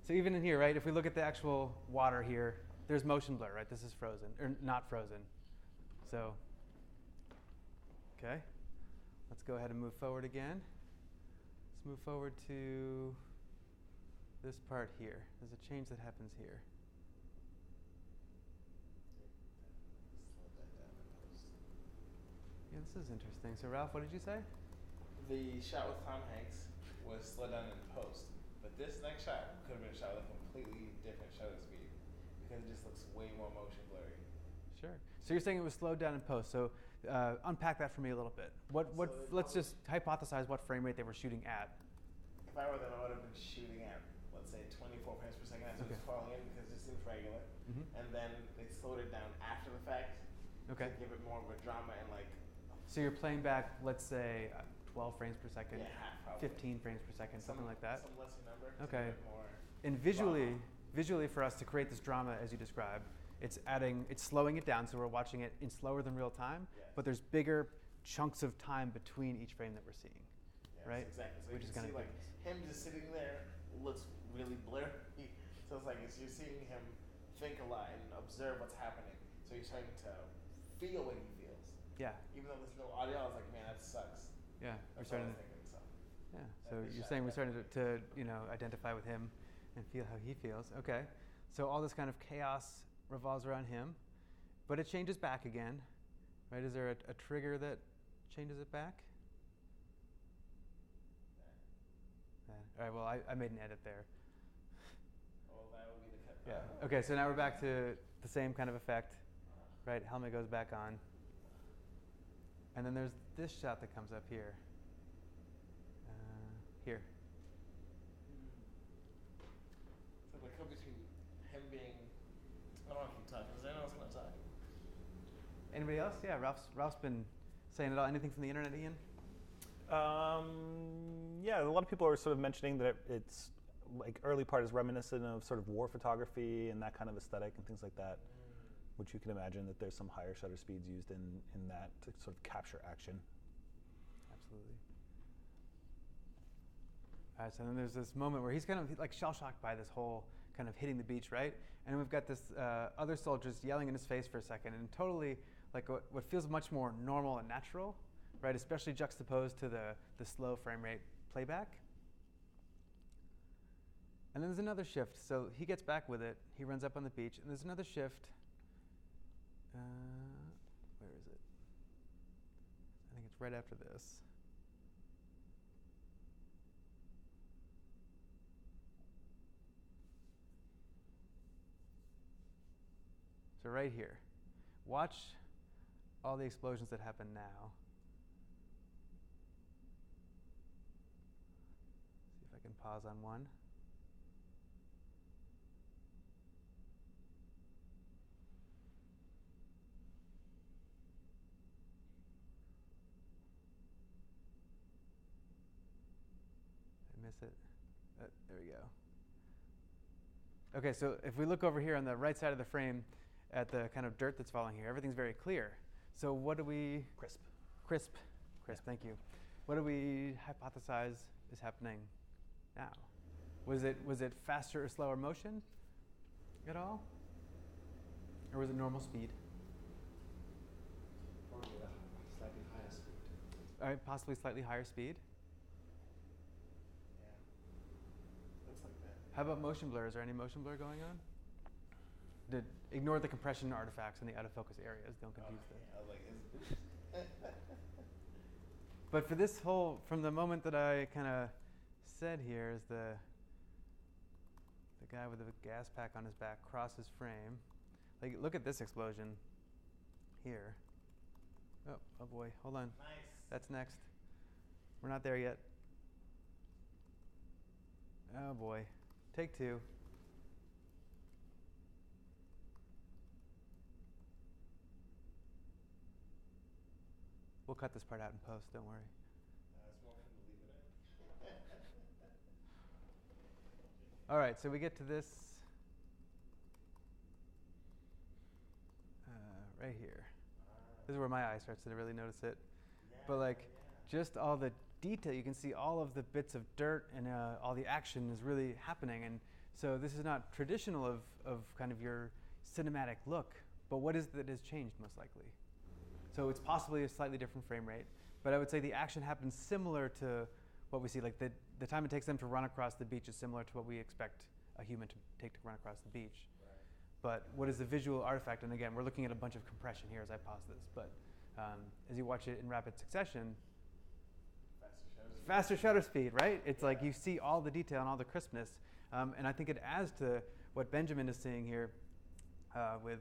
So even in here, right, if we look at the actual water here, there's motion blur, right? This is frozen, or not frozen. So, okay. Let's go ahead and move forward again. Let's move forward to this part here. There's a change that happens here. Yeah, this is interesting. So Ralph, what did you say? The shot with Tom Hanks was slowed down in post, but this next shot could have been shot with a completely different shutter speed because it just looks way more motion blurry. Sure. So you're saying it was slowed down in post. So unpack that for me a little bit. Let's just hypothesize what frame rate they were shooting at. If I were them, I would have been shooting at, let's say, 24 frames per second as it was falling in because it seems regular. And then they slowed it down after the fact to give it more of a drama and like. So you're playing back, let's say, 12 frames per second, yeah, half probably. 15 frames per second, something like that. Some lesser number. Okay. More and visually for us to create this drama as you described, it's slowing it down, so we're watching it in slower than real time, but there's bigger chunks of time between each frame that we're seeing, right? Exactly. So which you is can kind see of like him just sitting there looks really blurry. So it's like you're seeing him think a lot and observe what's happening. So you're starting to feel what he feels. Yeah. Even though there's no audio, I was like, man, that sucks. Yeah. That's what I was thinking. So. Yeah. So you're saying we're starting to identify with him and feel how he feels. Okay. So all this kind of chaos revolves around him, but it changes back again, right? Is there a trigger that changes it back? All right. Well, I made an edit there. Well, that would be the cut. Yeah. Okay. So now we're back to the same kind of effect, right? Helmet goes back on, and then there's this shot that comes up here. Here. So the cut between him being, I don't want to keep talking. Is there anyone else going to talk? Anybody else? Yeah, Ralph's been saying it all. Anything from the internet, Ian? Yeah, a lot of people are sort of mentioning that it's like early part is reminiscent of sort of war photography and that kind of aesthetic and things like that, which you can imagine that there's some higher shutter speeds used in that to sort of capture action. Absolutely. All right, so then there's this moment where he's kind of like shell-shocked by this whole kind of hitting the beach, right? And we've got this other soldiers yelling in his face for a second, and totally like what feels much more normal and natural, right? Especially juxtaposed to the slow frame rate playback. And then there's another shift. So he gets back with it. He runs up on the beach, and there's another shift. Where is it? I think it's right after this. So right here, watch all the explosions that happen now. See if I can pause on one. Did I miss it? There we go. Okay, so if we look over here on the right side of the frame, at the kind of dirt that's falling here, everything's very clear. So what do we... Crisp, thank you. What do we hypothesize is happening now? Was it faster or slower motion at all? Or was it normal speed? Probably a slightly higher speed. All right, possibly slightly higher speed. Yeah. Looks like that. How about motion blur? Is there any motion blur going on? Ignore the compression artifacts in the out of focus areas. Don't confuse them. I was like, But for this whole, from the moment that I kind of said here, is the guy with the gas pack on his back crosses frame. Like, look at this explosion here. Oh boy, hold on. nice. That's next. We're not there yet. Oh boy, take two. We'll cut this part out in post, don't worry. It's more fun to leave it in. All right, so we get to this right here. This is where my eye starts to really notice it. But like, just all the detail, you can see all of the bits of dirt and all the action is really happening. And so this is not traditional of kind of your cinematic look, but what is that has changed most likely? So it's possibly a slightly different frame rate, but I would say the action happens similar to what we see. Like the time it takes them to run across the beach is similar to what we expect a human to take to run across the beach. Right. But what is the visual artifact? And again, we're looking at a bunch of compression here as I pause this, but as you watch it in rapid succession, faster shutter speed, right? It's like you see all the detail and all the crispness. And I think it adds to what Benjamin is seeing here with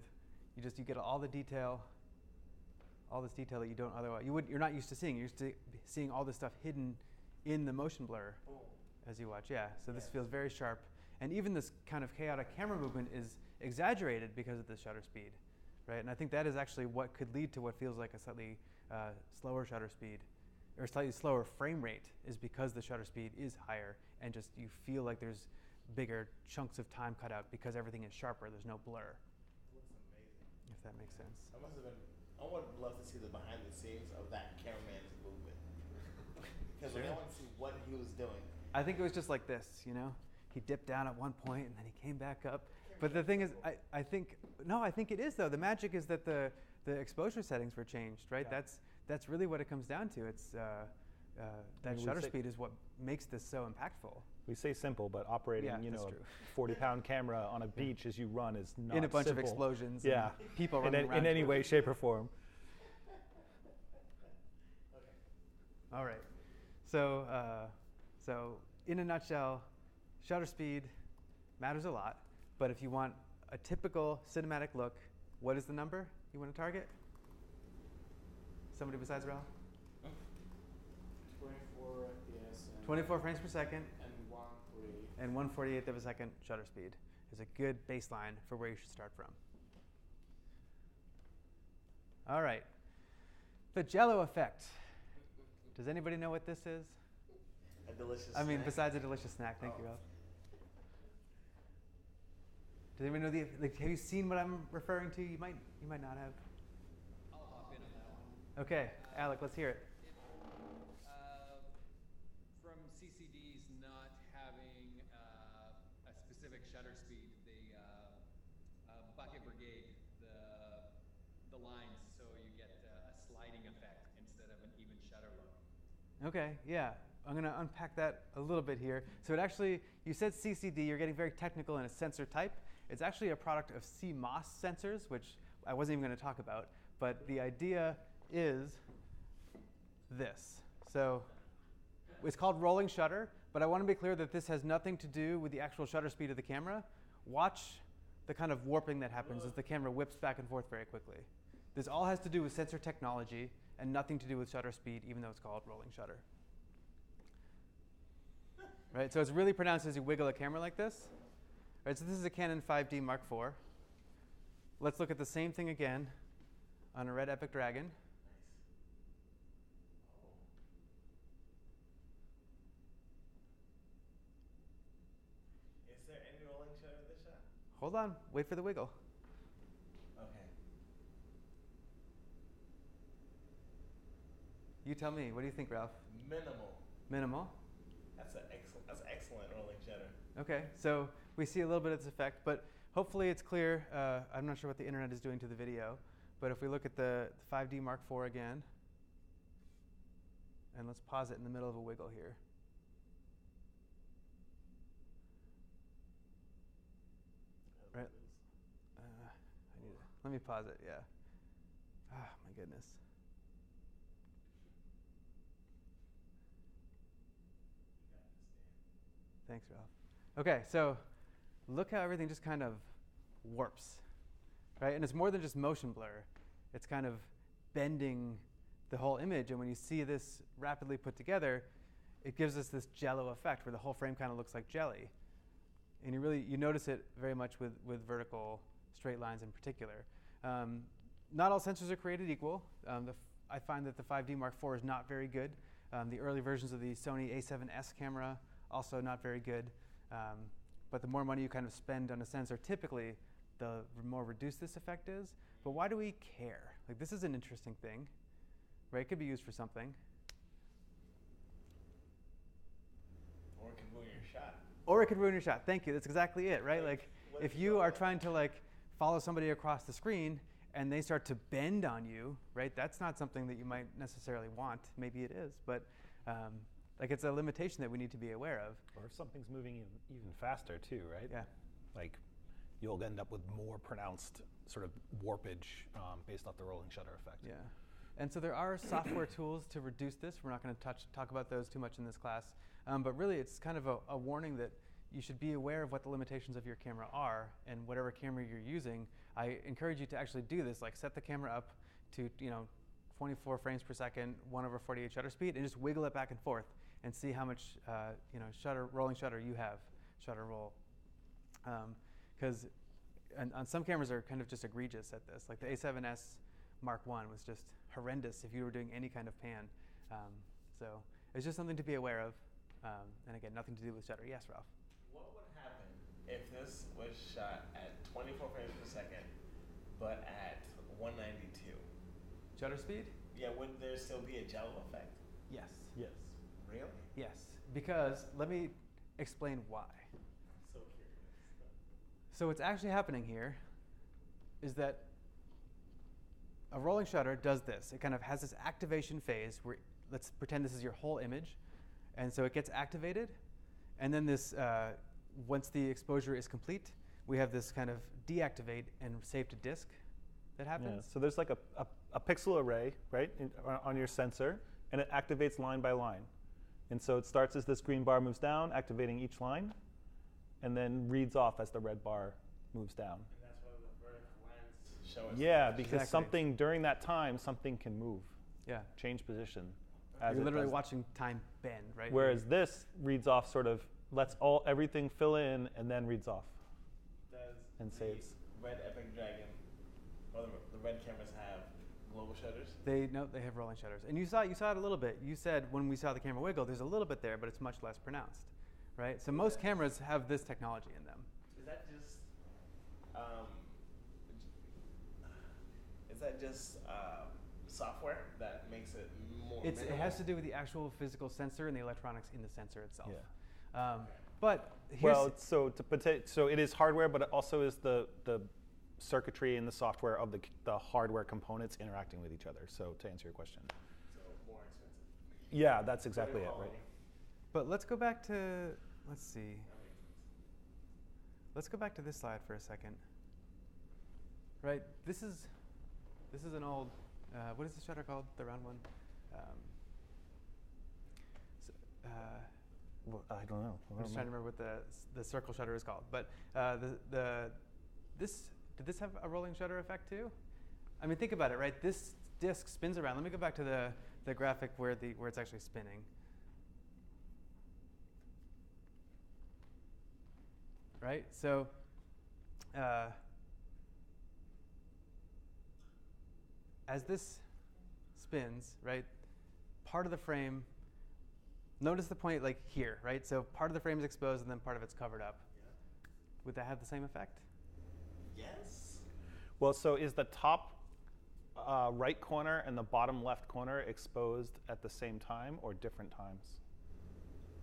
you get all the detail, all this detail that you don't otherwise, you're not used to seeing. You're used to seeing all this stuff hidden in the motion blur as you watch. Yeah, so this feels very sharp. And even this kind of chaotic camera movement is exaggerated because of the shutter speed, right? And I think that is actually what could lead to what feels like a slightly slower shutter speed or slightly slower frame rate is because the shutter speed is higher and just you feel like there's bigger chunks of time cut out because everything is sharper, there's no blur. Looks amazing. If that makes sense. I would love to see the behind the scenes of that cameraman's movement. Because I want to see what he was doing. I think it was just like this, you know? He dipped down at one point and then he came back up. But the thing is, I think it is though. The magic is that the exposure settings were changed, right? Yeah. That's really what it comes down to. It's that we shutter say- speed is what makes this so impactful. We say simple, but operating, Yeah, you that's know, true. a 40-pound camera on a beach as you run is not In a bunch of simple. explosions Yeah, and people in, running around. in any way, shape, or form. All right. So, so in a nutshell, shutter speed matters a lot. But if you want a typical cinematic look, what is the number you want to target? Somebody besides Ralph? 24 FPS 24 frames per second and 148. and 1/48th of a second shutter speed is a good baseline for where you should start from. All right. The Jello effect. Does anybody know what this is? A delicious I mean, snack. besides a delicious snack. Thank you, Oh. Ralph. Does anybody know have you seen what I'm referring to? You might not have. I'll hop in on that one. Okay, Alec, let's hear it. From CCDs not having a specific shutter speed, they bucket brigade the lines so you get a sliding effect instead of an even shutter look. Okay, yeah. I'm going to unpack that a little bit here. So it actually, you said CCD, you're getting very technical in a sensor type. It's actually a product of CMOS sensors, which I wasn't even going to talk about. But the idea is this. So it's called rolling shutter, but I want to be clear that this has nothing to do with the actual shutter speed of the camera. Watch the kind of warping that happens as the camera whips back and forth very quickly. This all has to do with sensor technology and nothing to do with shutter speed, even though it's called rolling shutter. Right, so it's really pronounced as you wiggle a camera like this. Right, so this is a Canon 5D Mark IV. Let's look at the same thing again on a Red Epic Dragon. Is there any rolling shutter in this shot? Hold on, wait for the wiggle. Okay. You tell me, what do you think, Ralph? Minimal. Minimal? That's excellent rolling shutter. Okay, so we see a little bit of this effect, but hopefully it's clear. I'm not sure what the internet is doing to the video, but if we look at the 5D Mark IV again, and let's pause it in the middle of a wiggle here. Right. Let me pause it, yeah. Ah, my goodness. Thanks, Ralph. Okay, so look how everything just kind of warps, right? And it's more than just motion blur. It's kind of bending the whole image. And when you see this rapidly put together, it gives us this jello effect where the whole frame kind of looks like jelly. And you notice it very much with vertical straight lines in particular. Not all sensors are created equal. I find that the 5D Mark IV is not very good. The early versions of the Sony a7S camera, also not very good. But the more money you kind of spend on a sensor, typically, the more reduced this effect is. But why do we care? Like this is an interesting thing, right? It could be used for something. Or it can ruin your shot. Or it could ruin your shot. Thank you. That's exactly it, right? Like what if if you you are don't- trying to like follow somebody across the screen and they start to bend on you, right? That's not something that you might necessarily want. Maybe it is, but like it's a limitation that we need to be aware of. Or if something's moving even faster too, right? Yeah. Like you'll end up with more pronounced sort of warpage based off the rolling shutter effect. Yeah. And so there are software tools to reduce this. We're not going to talk about those too much in this class. But really, it's kind of a warning that you should be aware of what the limitations of your camera are, and whatever camera you're using, I encourage you to actually do this. Like set the camera up to 24 frames per second, 1/48 shutter speed, and just wiggle it back and forth, and see how much rolling shutter you have, shutter roll. Because on some cameras are kind of just egregious at this. Like the A7S Mark I was just horrendous if you were doing any kind of pan. So it's just something to be aware of. And again, nothing to do with shutter. Yes, Ralph? What would happen if this was shot at 24 frames per second, but at 192? Shutter speed? Yeah, would there still be a jello effect? Yes. Yes. Really? Yes. Because let me explain why. So curious. So what's actually happening here is that a rolling shutter does this. It kind of has this activation phase where, let's pretend this is your whole image. And so it gets activated. And then this, once the exposure is complete, we have this kind of deactivate and save to disk that happens. Yeah. So there's like a pixel array, right, on your sensor, and it activates line by line. And so it starts as this green bar moves down, activating each line, and then reads off as the red bar moves down. And that's why the vertical lines show us. Yeah, because Exactly. something during that time, something can move, Yeah. change position. As You're it literally does. watching time bend, right? Whereas this reads off sort of, lets everything fill in and then reads off. Does And the saves. Red Epic Dragon, or the red cameras have global shutters? They have rolling shutters, and you saw it a little bit. You said when we saw the camera wiggle, there's a little bit there, but it's much less pronounced, right? So most cameras have this technology in them. Is that just software that makes it more? It minimal? has to do with the actual physical sensor and the electronics in the sensor itself. Yeah. But here's, Well, so it is hardware, but it also is the circuitry and the software of the hardware components interacting with each other. So to answer your question, So more expensive. yeah, that's exactly Better it, right? quality. but let's go back to let's go back to this slide for a second. Right, this is an old. What is the shutter called? The round one. Well, I don't know. I'm just trying to remember what the circle shutter is called. But did this have a rolling shutter effect too? I mean, think about it, right? This disc spins around. Let me go back to the graphic where it's actually spinning. Right. So. As this spins, right, part of the frame, notice the point like here, right? So part of the frame is exposed and then part of it's covered up. Yeah. Would that have the same effect? Yes. Well, so is the top right corner and the bottom left corner exposed at the same time or different times?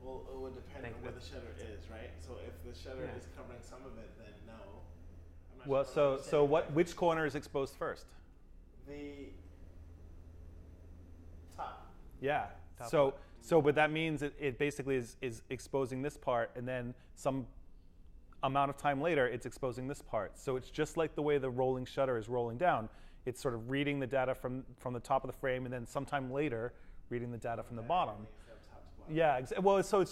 Well, it would depend Think on where that- the shutter is, right? So if the shutter Yeah. is covering some of it, then no. I'm not Well, sure I'm so understanding. which corner is exposed first? The top. Yeah. Top But that means it basically is exposing this part, and then some amount of time later, it's exposing this part. So it's just like the way the rolling shutter is rolling down. It's sort of reading the data from the top of the frame, and then sometime later, reading the data from the bottom. Instead of top to bottom. Yeah. Well, so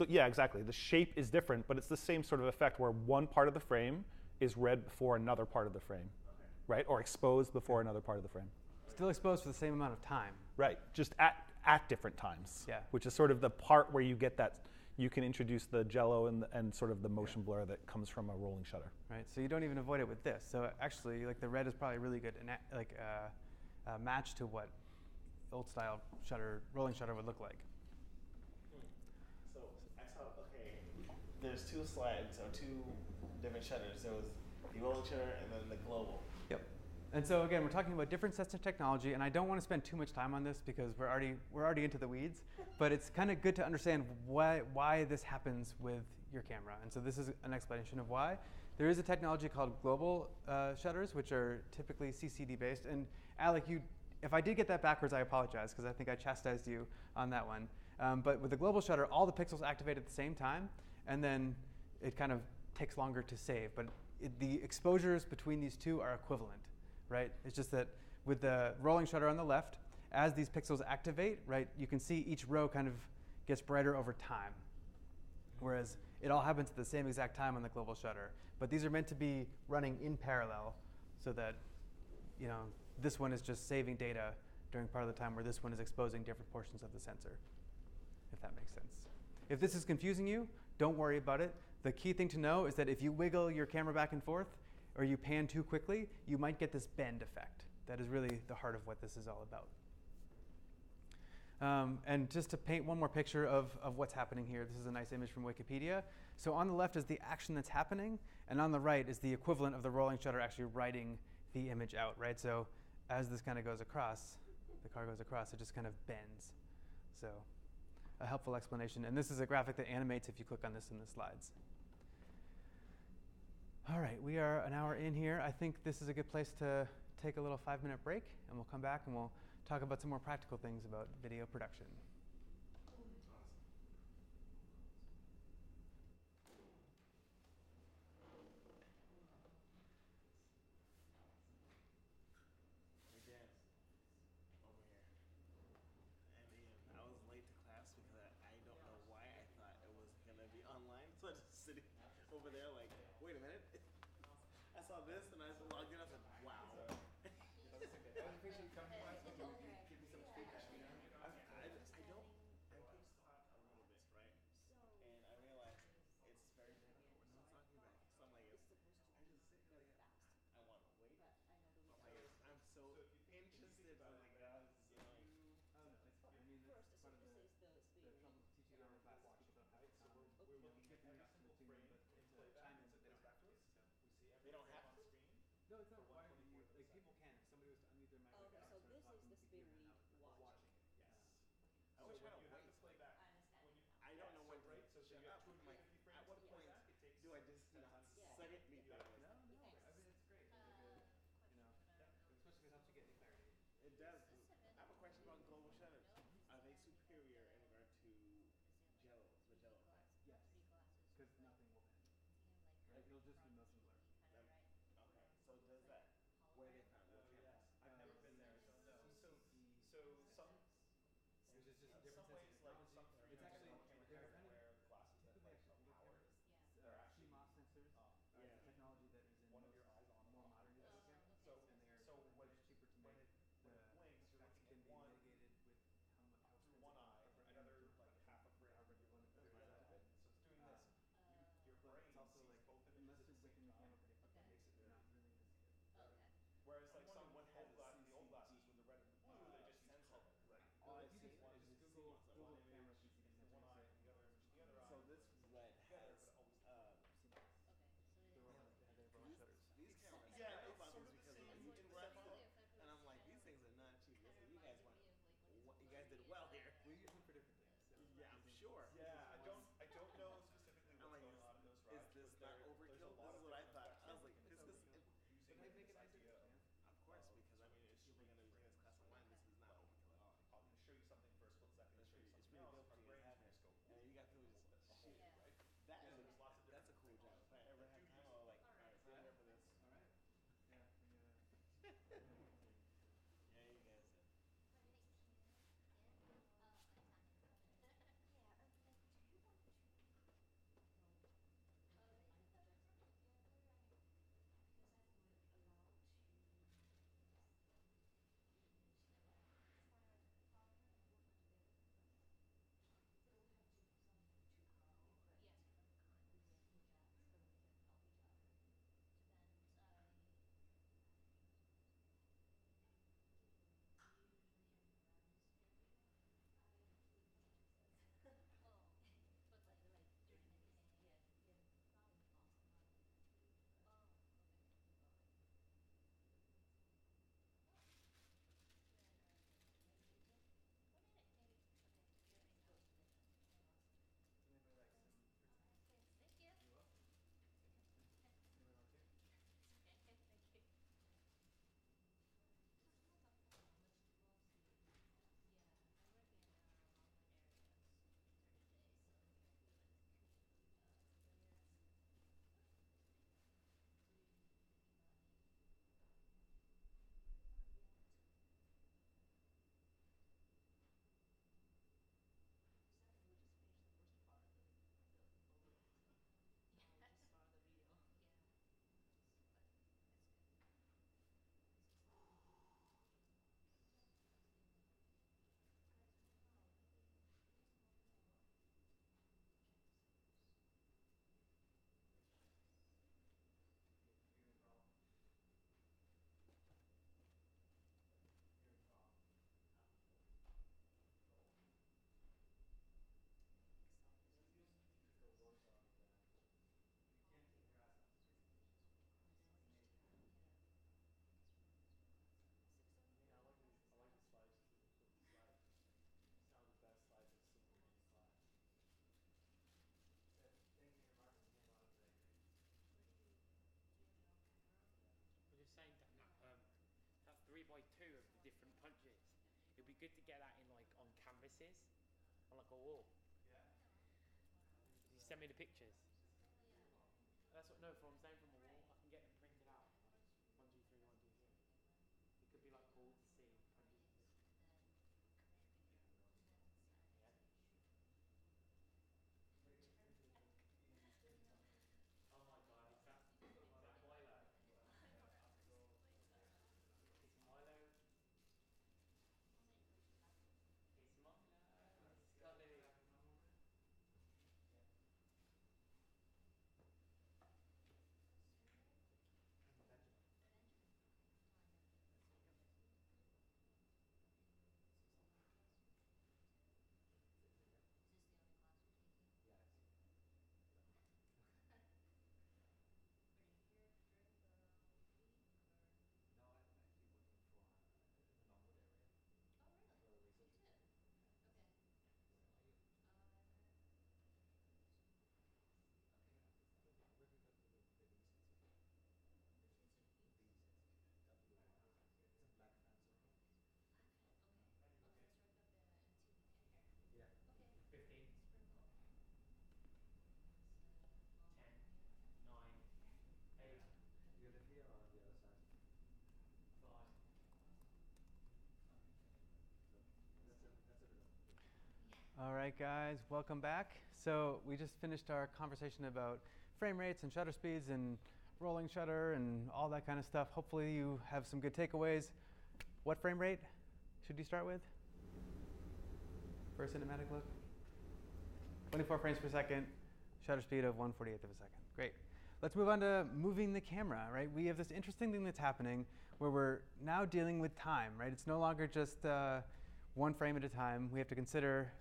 yeah, exactly. The shape is different, but it's the same sort of effect where one part of the frame is read before another part of the frame, right? Or exposed before another part of the frame. Still exposed for the same amount of time. Right, just at different times. Yeah. Which is sort of the part where you get that, you can introduce the jello and sort of the motion blur that comes from a rolling shutter. Right, so you don't even avoid it with this. So actually, like the red is probably really good, match to what old style rolling shutter would look like. So I saw, there's two slides or two different shutters. There was the rolling shutter and then the global. Yep. And so again, we're talking about different sets of technology, and I don't want to spend too much time on this because we're already into the weeds. But it's kind of good to understand why this happens with your camera. And so this is an explanation of why. There is a technology called global shutters, which are typically CCD based. And Alec, if I did get that backwards, I apologize because I think I chastised you on that one. But with the global shutter, all the pixels activate at the same time, and then it kind of takes longer to save. But the exposures between these two are equivalent. Right? It's just that with the rolling shutter on the left, as these pixels activate, right, you can see each row kind of gets brighter over time. Whereas it all happens at the same exact time on the global shutter. But these are meant to be running in parallel so that, you know, this one is just saving data during part of the time where this one is exposing different portions of the sensor, if that makes sense. If this is confusing you, don't worry about it. The key thing to know is that if you wiggle your camera back and forth, or you pan too quickly, you might get this bend effect. That is really the heart of what this is all about. And just to paint one more picture of what's happening here, this is a nice image from Wikipedia. So on the left is the action that's happening, and on the right is the equivalent of the rolling shutter actually writing the image out, right? So as this kind of goes across, the car goes across, it just kind of bends. So a helpful explanation. And this is a graphic that animates if you click on this in the slides. All right, we are an hour in here. I think this is a good place to take a little 5-minute break, and we'll come back and we'll talk about some more practical things about video production. Again, over here. And I was late to class because I don't know why I thought it was gonna be online. So I just sitting over there like, wait a minute. I saw this and I logged in. I said, wow. I appreciate you coming to class. Give me some feedback. I took stock a little bit, right? And I realized it's very difficult. No one's talking back. So I'm like, I just sit here like, I want to wait. I'm like, I'm so interested. I'm like, God, this is annoying. Oh, no, it's fine. I mean, that's part of the trouble of teaching online classes. People don't have the time. You know, you get them used to the tune, but to chime in, they don't have to. So. They don't have to. No, it's not required. Like people can. If somebody was to unmute their microphone and start talking, you could hear them now. Watching it. Yes. I always try to wait. Like, I don't know when to shut up. I'm like, at what point do I just not say anything? No, I mean it's great. It's a good, you know, especially if it helps you get any clarity. It does. I have a question about global shutters. Are they superior in regard to Jello, the Jello effect? Yes. Because nothing will bend. Right? It'll just be motion blur. Okay. So does that? Where they found? What cameras? I've never been there, so no. So some, Which is just a in different some sense ways, of like technology. some, It's actually they're they're kind kind of of wear glasses that typically like actually are powered. powered. They're actually- CMOS sensors. Yeah. The technology that is in One of most your eyes on more off. modern digital cameras. So and they are so when much it cheaper to when make. it when it blinks, you're Effects looking can at be one mitigated with how through expensive one eye, hardware and the items other or like half a frame. hardware you want to put Through the the other other eye. end. So it's doing this. Your But brain it's also sees like both unless images you're at the making same the camera time. predictable, It makes it very not really as good. Whereas like some what old, has the old glasses with the red and blue, they just use sensor. color. Right. All If I've you seen just, is just the Google CMOS. Google One camera image CCD is sensor. the one eye, and the other image is the other eye. So this red Together, has but always CMOS. They're rolling, they have rolling shutters. these cameras. Yeah, I know it's about sort these of the because same of YouTube in the sense stuff. And I'm like, these things are not cheap. Listen, you guys went, you guys did well here. We use them for different things. So Yeah, I'm sure. Yeah, I don't know specifically I'm what's like, going on in those is rides, this but not there's overkill? a lot This is of what I different thought. effects. I was like, It's this is, overkill. But they make it nice and idea man. of course, because I mean, if we're gonna be taking this class online, this is not overkill at all. I'm going to show you something for a split second. It's Show you pretty something dope else. to Our you guys brains have just it. go. And then you got people just, shit. Right? That Yeah, is, there's lots of that's a different cool job. If I technologies. ever had time, I would like, alright, I'm here for this. All right. Yeah. Yeah, you guys did. good to get that in like on canvases, on like a wall. You send me the pictures. That's what. No, from saying from a wall, I can get them printed out. 1, 2, 3, 1, 2, 3. It could be like cool to see. 1, 2, 3. Yeah. Oh my God! Is that Milo? It's Milo. It's Milo. Scully. Yeah. 15. 10. 9. 8. You live here or on the other side? 5. That's a bit of. All right, guys, welcome back. So we just finished our conversation about frame rates and shutter speeds and rolling shutter and all that kind of stuff. Hopefully you have some good takeaways. What frame rate should you start with? For a cinematic look? 24 frames per second, shutter speed of 1/48th of a second. Great. Let's move on to moving the camera, right? We have this interesting thing that's happening where we're now dealing with time, right? It's no longer just one frame at a time. We have to consider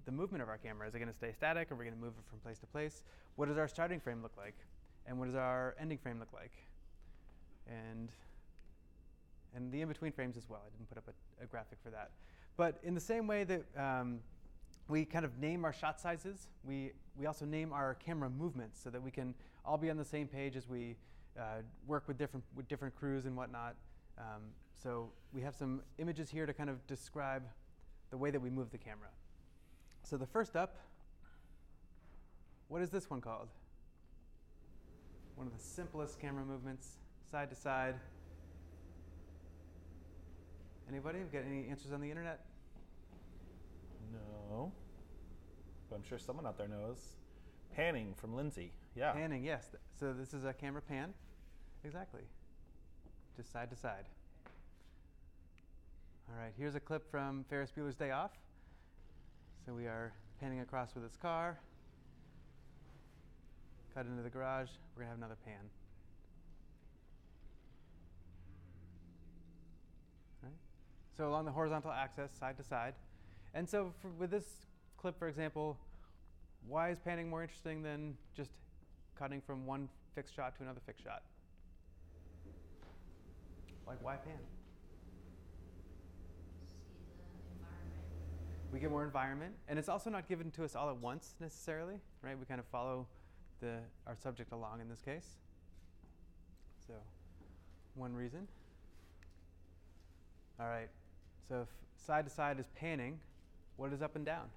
the movement of our camera. Is it going to stay static? Are we going to move it from place to place? What does our starting frame look like? And what does our ending frame look like? And the in-between frames as well. I didn't put up a graphic for that. But in the same way that we kind of name our shot sizes, we also name our camera movements so that we can all be on the same page as we work with different crews and whatnot. So we have some images here to kind of describe the way that we move the camera. So the first up, what is this one called? One of the simplest camera movements, side to side. Anybody got any answers on the internet? No. But I'm sure someone out there knows. Panning from Lindsay. Yeah. Panning, yes. So this is a camera pan. Exactly. Just side to side. All right, here's a clip from Ferris Bueller's Day Off. So we are panning across with his car. Cut into the garage. We're going to have another pan. All right. So along the horizontal axis, side to side. And so with this clip, for example, why is panning more interesting than just cutting from one fixed shot to another fixed shot? Like, why pan? See the environment. We get more environment, and it's also not given to us all at once necessarily, right? We kind of follow our subject along in this case. So, one reason. All right, so if side to side is panning, what is up and down?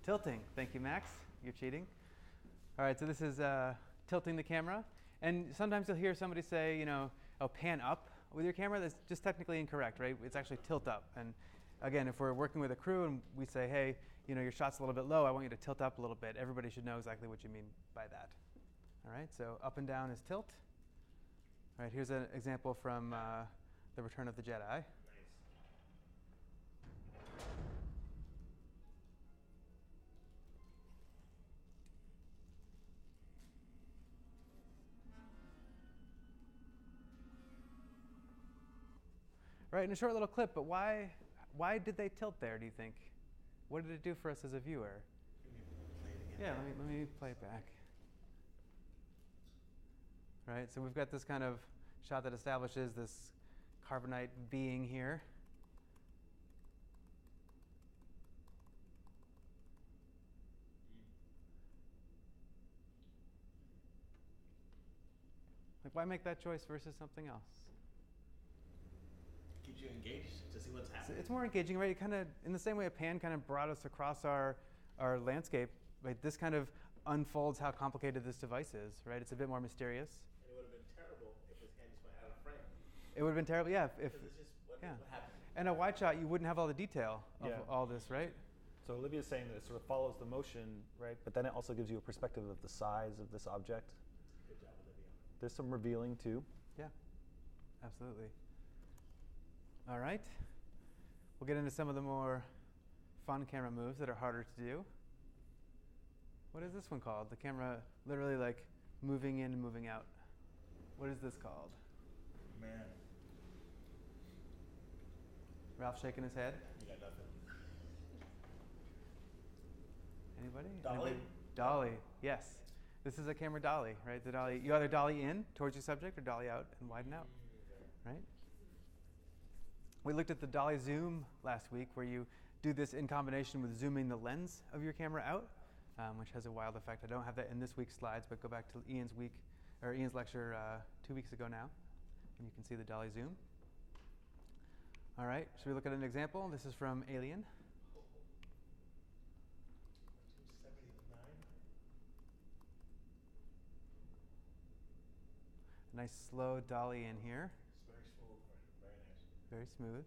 Tilting. Thank you, Max. You're cheating. All right, so this is tilting the camera. And sometimes you'll hear somebody say, you know, oh, pan up with your camera. That's just technically incorrect, right? It's actually tilt up. And again, if we're working with a crew and we say, hey, you know, your shot's a little bit low, I want you to tilt up a little bit, everybody should know exactly what you mean by that. All right, so up and down is tilt. All right, here's an example from The Return of the Jedi. Right, in a short little clip, but why did they tilt there, do you think? What did it do for us as a viewer? Yeah, let me play it back. Right, so we've got this kind of shot that establishes this carbonite being here. Like, why make that choice versus something else? Keeps you engaged to see what's So happening. it's more engaging, right? It kind of, in the same way a pan kind of brought us across our landscape, right? This kind of unfolds how complicated this device is, right? It's a bit more mysterious. And it would have been terrible if his hand just went out of frame. It would have been terrible, yeah. If Because it's just what yeah. happened. And a wide shot, you wouldn't have all the detail of Yeah. all this, right? So Olivia's saying that it sort of follows the motion, right? But then it also gives you a perspective of the size of this object. Good job, Olivia. There's some revealing too. Yeah, absolutely. All right. We'll get into some of the more fun camera moves that are harder to do. What is this one called? The camera literally like moving in and moving out. What is this called? Man, Ralph shaking his head. you got nothing. Anybody? Dolly? Anybody? Dolly, yes. This is a camera dolly, right? The dolly, you either dolly in towards your subject or dolly out and widen out, right? We looked at the dolly zoom last week where you do this in combination with zooming the lens of your camera out, which has a wild effect. I don't have that in this week's slides, but go back to Ian's lecture 2 weeks ago now, and you can see the dolly zoom. All right, should we look at an example? This is from Alien. 279. Nice slow dolly in here, It's very smooth. Very nice. very smooth.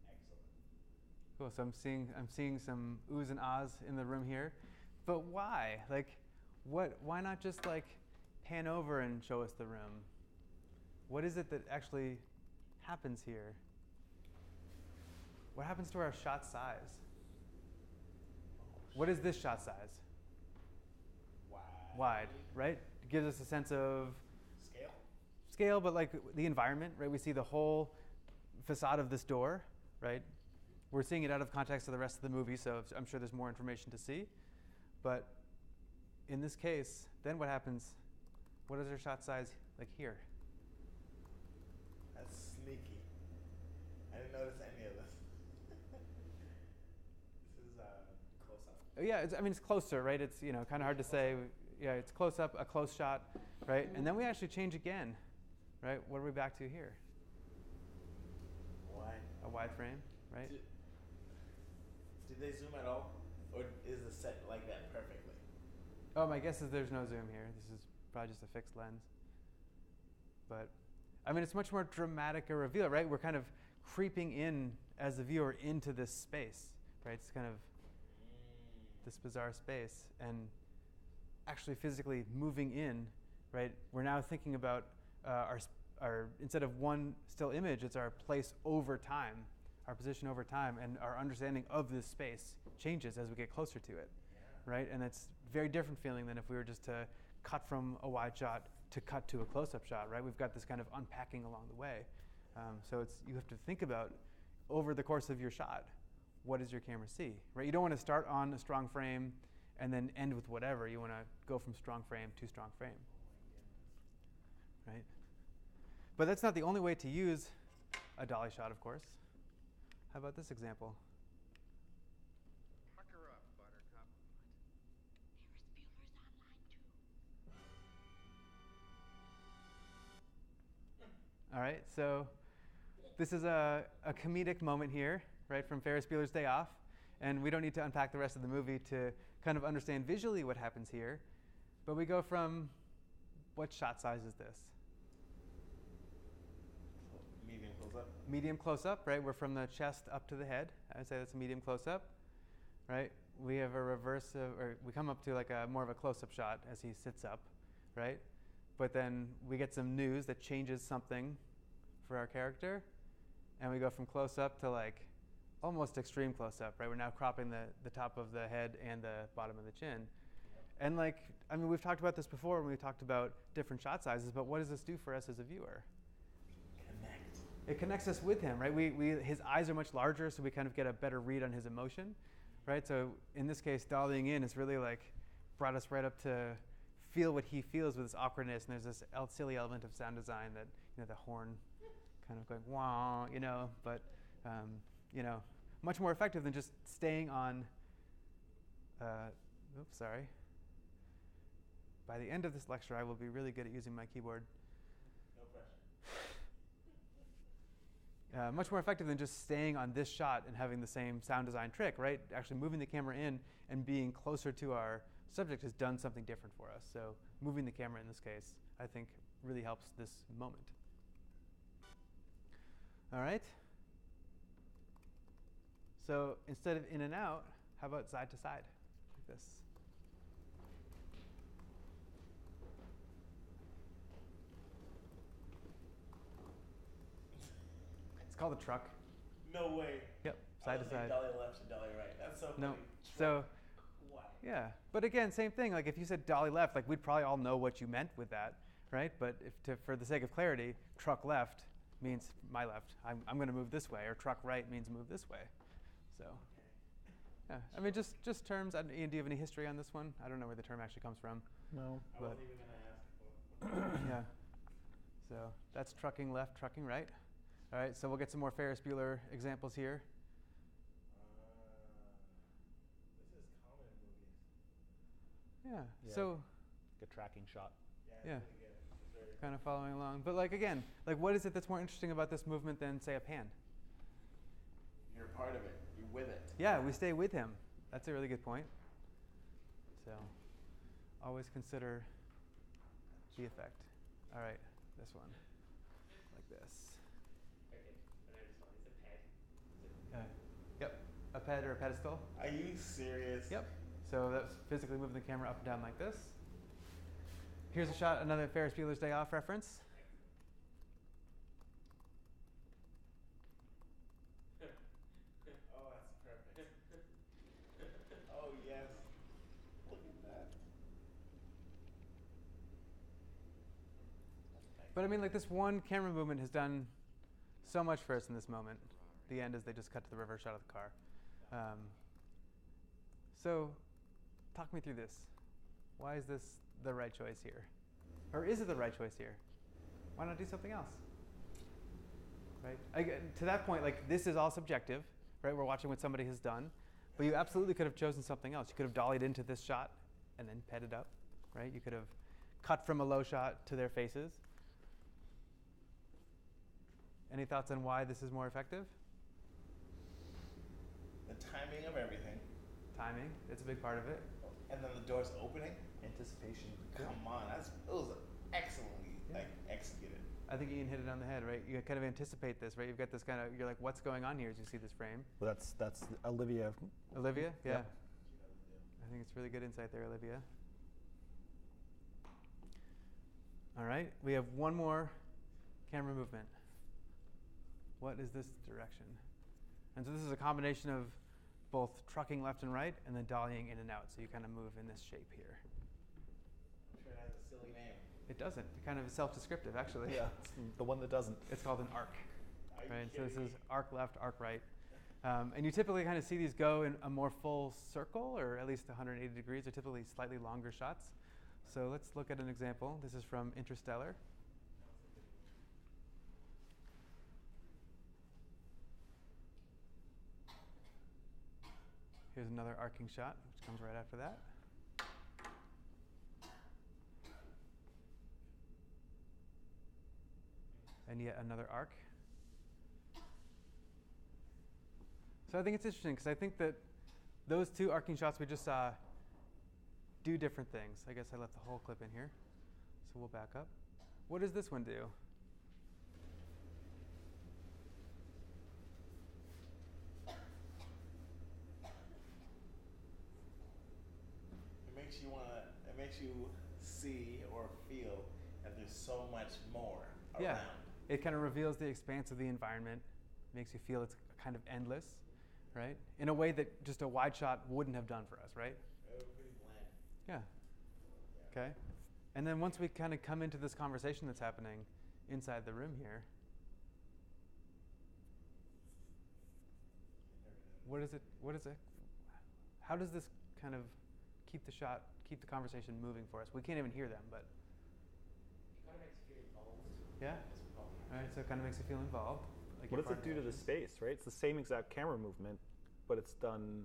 Excellent. Cool. So I'm seeing some oohs and ahs in the room here, but why? Like, why not just like pan over and show us the room? What is it that actually happens here? What happens to our shot size? What is this shot size? Wide, right? It gives us a sense of scale, but like the environment, right? We see the whole facade of this door, right? We're seeing it out of context of the rest of the movie, so I'm sure there's more information to see. But in this case, then what happens? What is our shot size like here? That's sneaky. I didn't notice any of this. This is close up. Yeah, it's closer, right? It's kind of hard to say. Yeah, it's close up, a close shot, right? And then we actually change again, right? What are we back to here? Why? A wide frame, right? Did they zoom at all? Or is the set like that perfectly? Oh, my guess is there's no zoom here. This is probably just a fixed lens. But, it's much more dramatic a reveal, right? We're kind of creeping in as the viewer into this space, right? It's kind of this bizarre space. And actually physically moving in, right? We're now thinking about our instead of one still image, it's our place over time, our position over time, and our understanding of this space changes as we get closer to it, right? And it's very different feeling than if we were just to cut from a wide shot to cut to a close-up shot, right? We've got this kind of unpacking along the way. So you have to think about over the course of your shot, what does your camera see, right? You don't want to start on a strong frame and then end with whatever. You want to go from strong frame to strong frame, right? But that's not the only way to use a dolly shot, of course. How about this example? Pucker up, Buttercup. Ferris Bueller's online too. All right, so this is a comedic moment here, right, from Ferris Bueller's Day Off. And we don't need to unpack the rest of the movie to kind of understand visually what happens here. But we go from, what shot size is this? Medium close up. Medium close-up, right? We're from the chest up to the head. I would say that's a medium close-up, right? We have a reverse of, or we come up to like a more of a close-up shot as he sits up, right? But then we get some news that changes something for our character, and we go from close-up to like almost extreme close-up, right? We're now cropping the top of the head and the bottom of the chin. And we've talked about this before when we talked about different shot sizes, but what does this do for us as a viewer? Connect. It connects us with him, right? His eyes are much larger, so we kind of get a better read on his emotion, right? So in this case, dollying in has really like brought us right up to feel what he feels with this awkwardness. And there's this silly element of sound design that, the horn kind of going, wah, but, much more effective than just staying on Oops, sorry. By the end of this lecture, I will be really good at using my keyboard. No pressure. Much more effective than just staying on this shot and having the same sound design trick, right? Actually moving the camera in and being closer to our subject has done something different for us. So moving the camera in this case, I think, really helps this moment. All right. So instead of in and out, how about side to side, like this? It's called a truck. No way. Yep, I side was to like side. dolly left to dolly right. That's so No, funny. so Wow. yeah, but again, same thing. Like if you said dolly left, like we'd probably all know what you meant with that, right? But for the sake of clarity, truck left means my left. I'm going to move this way, or truck right means move this way. So, yeah, I mean, just terms. Ian, do you have any history on this one? I don't know where the term actually comes from. No. I But wasn't even gonna ask for. yeah, so that's trucking left, trucking right. All right, so we'll get some more Ferris Bueller examples here. This is common in movies. Yeah, Yeah. so Good tracking shot. Yeah, it's Yeah. really good. It's very kind of following along. But like again, like what is it that's more interesting about this movement than say a pan? You're a part of it. You're with it. Yeah, we stay with him. That's a really good point. So always consider the effect. All right, this one, like this. Okay, I know this one. It's a peg. Yep, a ped or a pedestal. Are you serious? Yep. So that's physically moving the camera up and down like this. Here's a shot, another Ferris Bueller's Day Off reference. Oh, that's perfect. Oh, yes. Look at that. But I mean, like this one camera movement has done so much for us in this moment. The end is they just cut to the reverse shot of the car. So talk me through this. Why is this the right choice here? Or is it the right choice here? Why not do something else? Right? To that point, like this is all subjective, right? We're watching what somebody has done, but you absolutely could have chosen something else. You could have dollied into this shot and then petted up, right? You could have cut from a low shot to their faces. Any thoughts on why this is more effective? The timing of everything. Timing, it's a big part of it. And then the doors opening. Anticipation. Come on. It was excellently executed. I think Ian hit it on the head, right? You kind of anticipate this, right? You've got this kind of, you're like, what's going on here as you see this frame? Well, that's Olivia. Olivia? Yeah. Yep. I think it's really good insight there, Olivia. All right, we have one more camera movement. What is this direction? And so this is a combination of both trucking left and right and then dollying in and out. So you kind of move in this shape here. I'm sure it has a silly name. It doesn't. It kind of is self-descriptive, actually. Yeah, it's the one that doesn't. It's called an arc. Are you Right, so this kidding is me? arc left, arc right. And you typically kind of see these go in a more full circle, or at least 180 degrees. They're typically slightly longer shots. So let's look at an example. This is from Interstellar. Here's another arcing shot, which comes right after that. And yet another arc. So I think it's interesting because I think that those two arcing shots we just saw do different things. I guess I left the whole clip in here. So we'll back up. What does this one do? It makes you see or feel that there's so much more around. Yeah, it kind of reveals the expanse of the environment, makes you feel it's kind of endless, right? In a way that just a wide shot wouldn't have done for us, right? Pretty bland. Yeah. Okay. And then once we kind of come into this conversation that's happening inside the room here, what is it? How does this kind of keep the conversation moving for us? We can't even hear them, but It kind of makes you feel involved. yeah. As well. All right, so it kind of makes you feel involved. Like What you're does part it of do to the action. space, right? It's the same exact camera movement, but it's done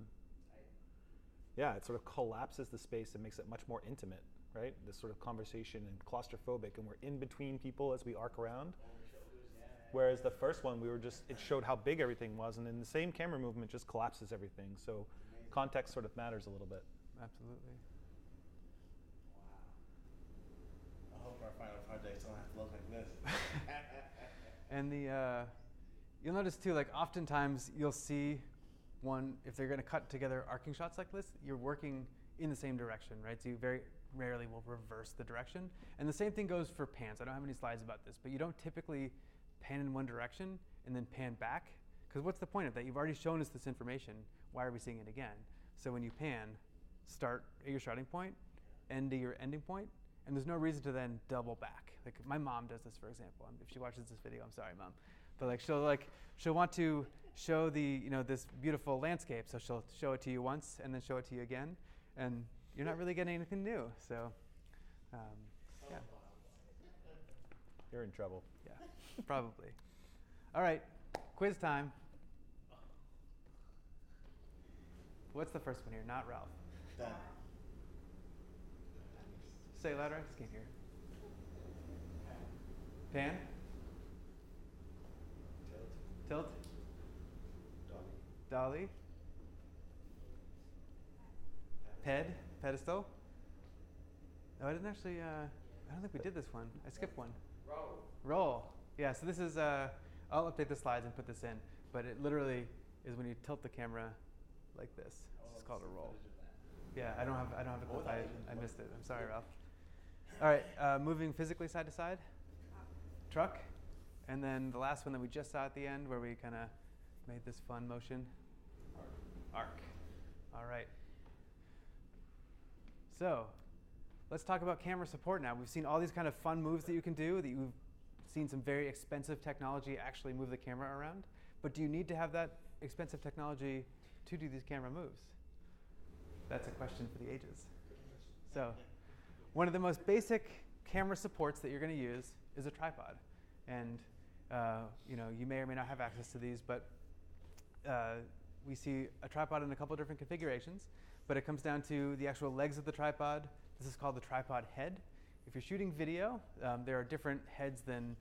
Yeah, it sort of collapses the space and makes it much more intimate, right? This sort of conversation and claustrophobic, and we're in between people as we arc around. Whereas the first one, it showed how big everything was, and then the same camera movement just collapses everything. So context sort of matters a little bit. Absolutely. Wow. I hope our final projects don't have to look like this. And you'll notice too, like oftentimes you'll see one, if they're gonna cut together arcing shots like this, you're working in the same direction, right? So you very rarely will reverse the direction. And the same thing goes for pans. I don't have any slides about this, but you don't typically pan in one direction and then pan back. Because what's the point of that? You've already shown us this information. Why are we seeing it again? So when you pan, start at your starting point, end to your ending point, and there's no reason to then double back. Like my mom does this, for example. If she watches this video, I'm sorry, Mom. But she'll want to show this beautiful landscape. So she'll show it to you once and then show it to you again. And you're not really getting anything new. So, yeah. You're in trouble. Yeah, probably. All right, quiz time. What's the first one here? Not Ralph. Done. Say it louder, I just can't hear. Pan? Tilt? Dolly? Ped? Pedestal? No, I didn't actually, I don't think we did this one. I skipped one. Roll. Yeah, so this is, I'll update the slides and put this in, but it literally is when you tilt the camera like this. It's called a roll. Yeah, I don't have a clip. I missed it. I'm sorry, Ralph. All right, moving physically side to side. Truck. And then the last one that we just saw at the end where we kind of made this fun motion. Arc. All right. So let's talk about camera support now. We've seen all these kind of fun moves that you can do, that you've seen some very expensive technology actually move the camera around. But do you need to have that expensive technology to do these camera moves? That's a question for the ages. So one of the most basic camera supports that you're going to use is a tripod. And you may or may not have access to these, but we see a tripod in a couple different configurations. But it comes down to the actual legs of the tripod. This is called the tripod head. If you're shooting video, there are different heads than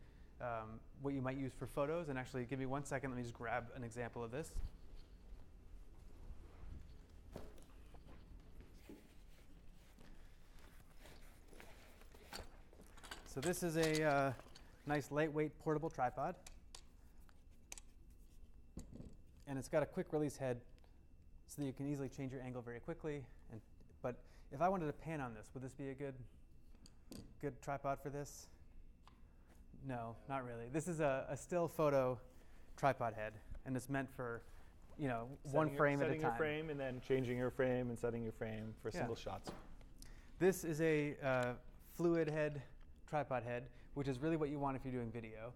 what you might use for photos. And actually, give me 1 second. Let me just grab an example of this. So this is a nice lightweight portable tripod. And it's got a quick release head so that you can easily change your angle very quickly. But if I wanted to pan on this, would this be a good tripod for this? No, not really. This is a still photo tripod head, and it's meant for one frame at a time. Setting your frame and then changing your frame and setting your frame for single shots. This is a fluid head, tripod head, which is really what you want if you're doing video.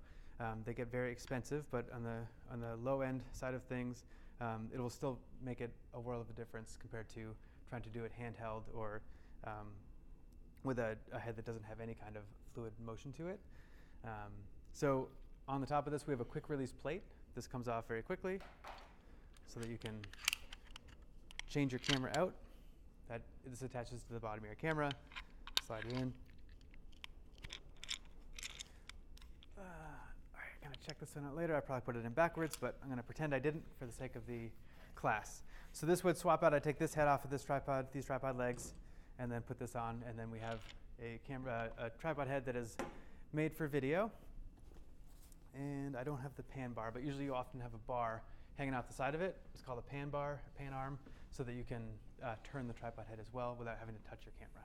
They get very expensive, but on the low end side of things, it will still make it a world of a difference compared to trying to do it handheld or with a head that doesn't have any kind of fluid motion to it. So on the top of this, we have a quick release plate. This comes off very quickly so that you can change your camera out. This attaches to the bottom of your camera. Slide it in. I'm going to check this one out later. I probably put it in backwards, but I'm going to pretend I didn't for the sake of the class. So this would swap out. I take this head off of this tripod, these tripod legs, and then put this on, and then we have a tripod head that is made for video. And I don't have the pan bar, but usually you often have a bar hanging out the side of it. It's called a pan bar, a pan arm, so that you can turn the tripod head as well without having to touch your camera.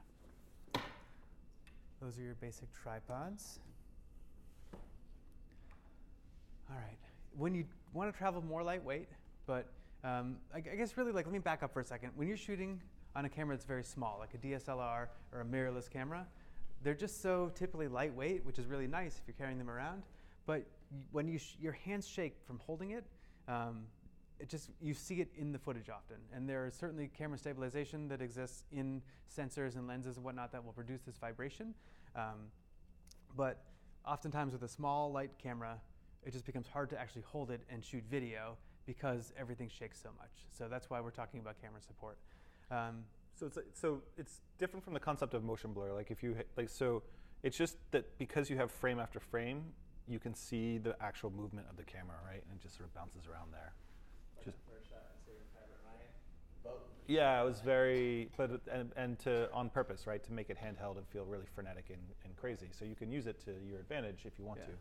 Those are your basic tripods. All right. When you want to travel more lightweight, but I guess really let me back up for a second. When you're shooting on a camera that's very small, like a DSLR or a mirrorless camera, they're just so typically lightweight, which is really nice if you're carrying them around. But when your hands shake from holding it, you see it in the footage often. And there is certainly camera stabilization that exists in sensors and lenses and whatnot that will produce this vibration. But oftentimes with a small, light camera, it just becomes hard to actually hold it and shoot video because everything shakes so much. So that's why we're talking about camera support. So it's different from the concept of motion blur. Like if you it's just that because you have frame after frame, you can see the actual movement of the camera, right? And it just sort of bounces around there. Like Just the first shot in Saving Private Ryan. Boat. yeah, it was very, but and to on purpose, right, to make it handheld and feel really frenetic and crazy. So you can use it to your advantage if you want Yeah. to.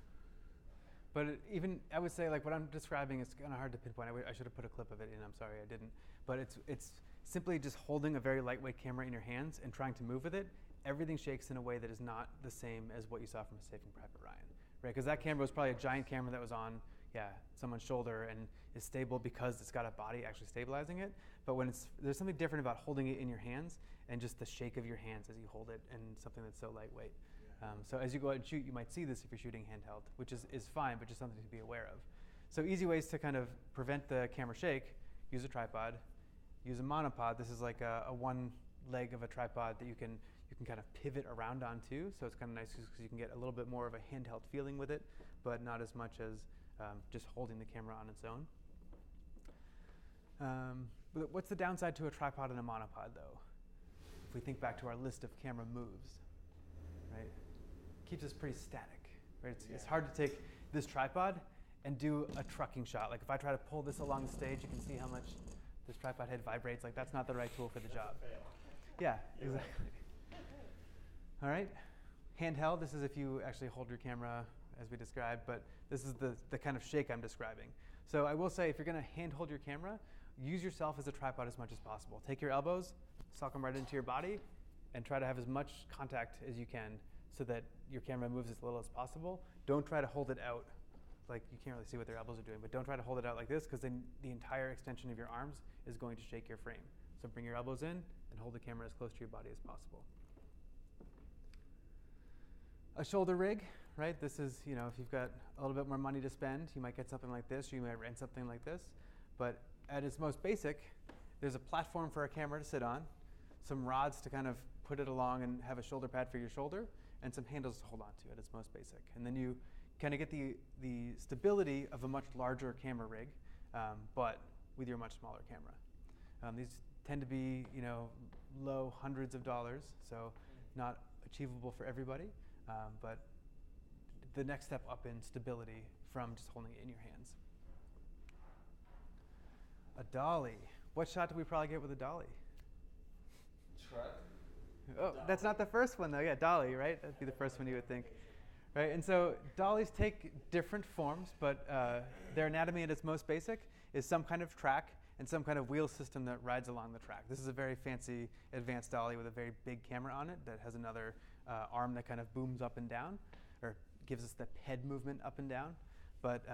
But even, I would say, like what I'm describing is kind of hard to pinpoint. I should have put a clip of it in. I'm sorry, I didn't. But it's simply just holding a very lightweight camera in your hands and trying to move with it. Everything shakes in a way that is not the same as what you saw from Saving Private Ryan, right? Because that camera was probably a giant camera that was on, someone's shoulder and is stable because it's got a body actually stabilizing it. But when there's something different about holding it in your hands and just the shake of your hands as you hold it, and something that's so lightweight. So as you go out and shoot, you might see this if you're shooting handheld, which is fine, but just something to be aware of. So easy ways to kind of prevent the camera shake: use a tripod, use a monopod. This is like a one leg of a tripod that you can kind of pivot around onto. So it's kind of nice because you can get a little bit more of a handheld feeling with it, but not as much as just holding the camera on its own. But what's the downside to a tripod and a monopod, though? If we think back to our list of camera moves, right? Keeps us pretty static, right? It's hard to take this tripod and do a trucking shot. Like if I try to pull this along the stage, you can see how much this tripod head vibrates. Like that's not the right tool for the job. Yeah, exactly. All right, handheld. This is if you actually hold your camera as we described, but this is the kind of shake I'm describing. So I will say, if you're gonna hand hold your camera, use yourself as a tripod as much as possible. Take your elbows, sock them right into your body, and try to have as much contact as you can so that your camera moves as little as possible. Don't try to hold it out. Like you can't really see what their elbows are doing, but don't try to hold it out like this, because then the entire extension of your arms is going to shake your frame. So bring your elbows in and hold the camera as close to your body as possible. A shoulder rig, right? This is, if you've got a little bit more money to spend, you might get something like this, or you might rent something like this. But at its most basic, there's a platform for a camera to sit on, some rods to kind of put it along and have a shoulder pad for your shoulder, and some handles to hold on to at its most basic. And then you kind of get the stability of a much larger camera rig, but with your much smaller camera. These tend to be, low hundreds of dollars, so not achievable for everybody, but the next step up in stability from just holding it in your hands. A dolly. What shot do we probably get with a dolly? Truck. Oh, dolly. That's not the first one though. Yeah, dolly, right? That'd be the first one you would think. Right, and so dollies take different forms, but their anatomy at its most basic is some kind of track and some kind of wheel system that rides along the track. This is a very fancy advanced dolly with a very big camera on it that has another arm that kind of booms up and down, or gives us the head movement up and down, but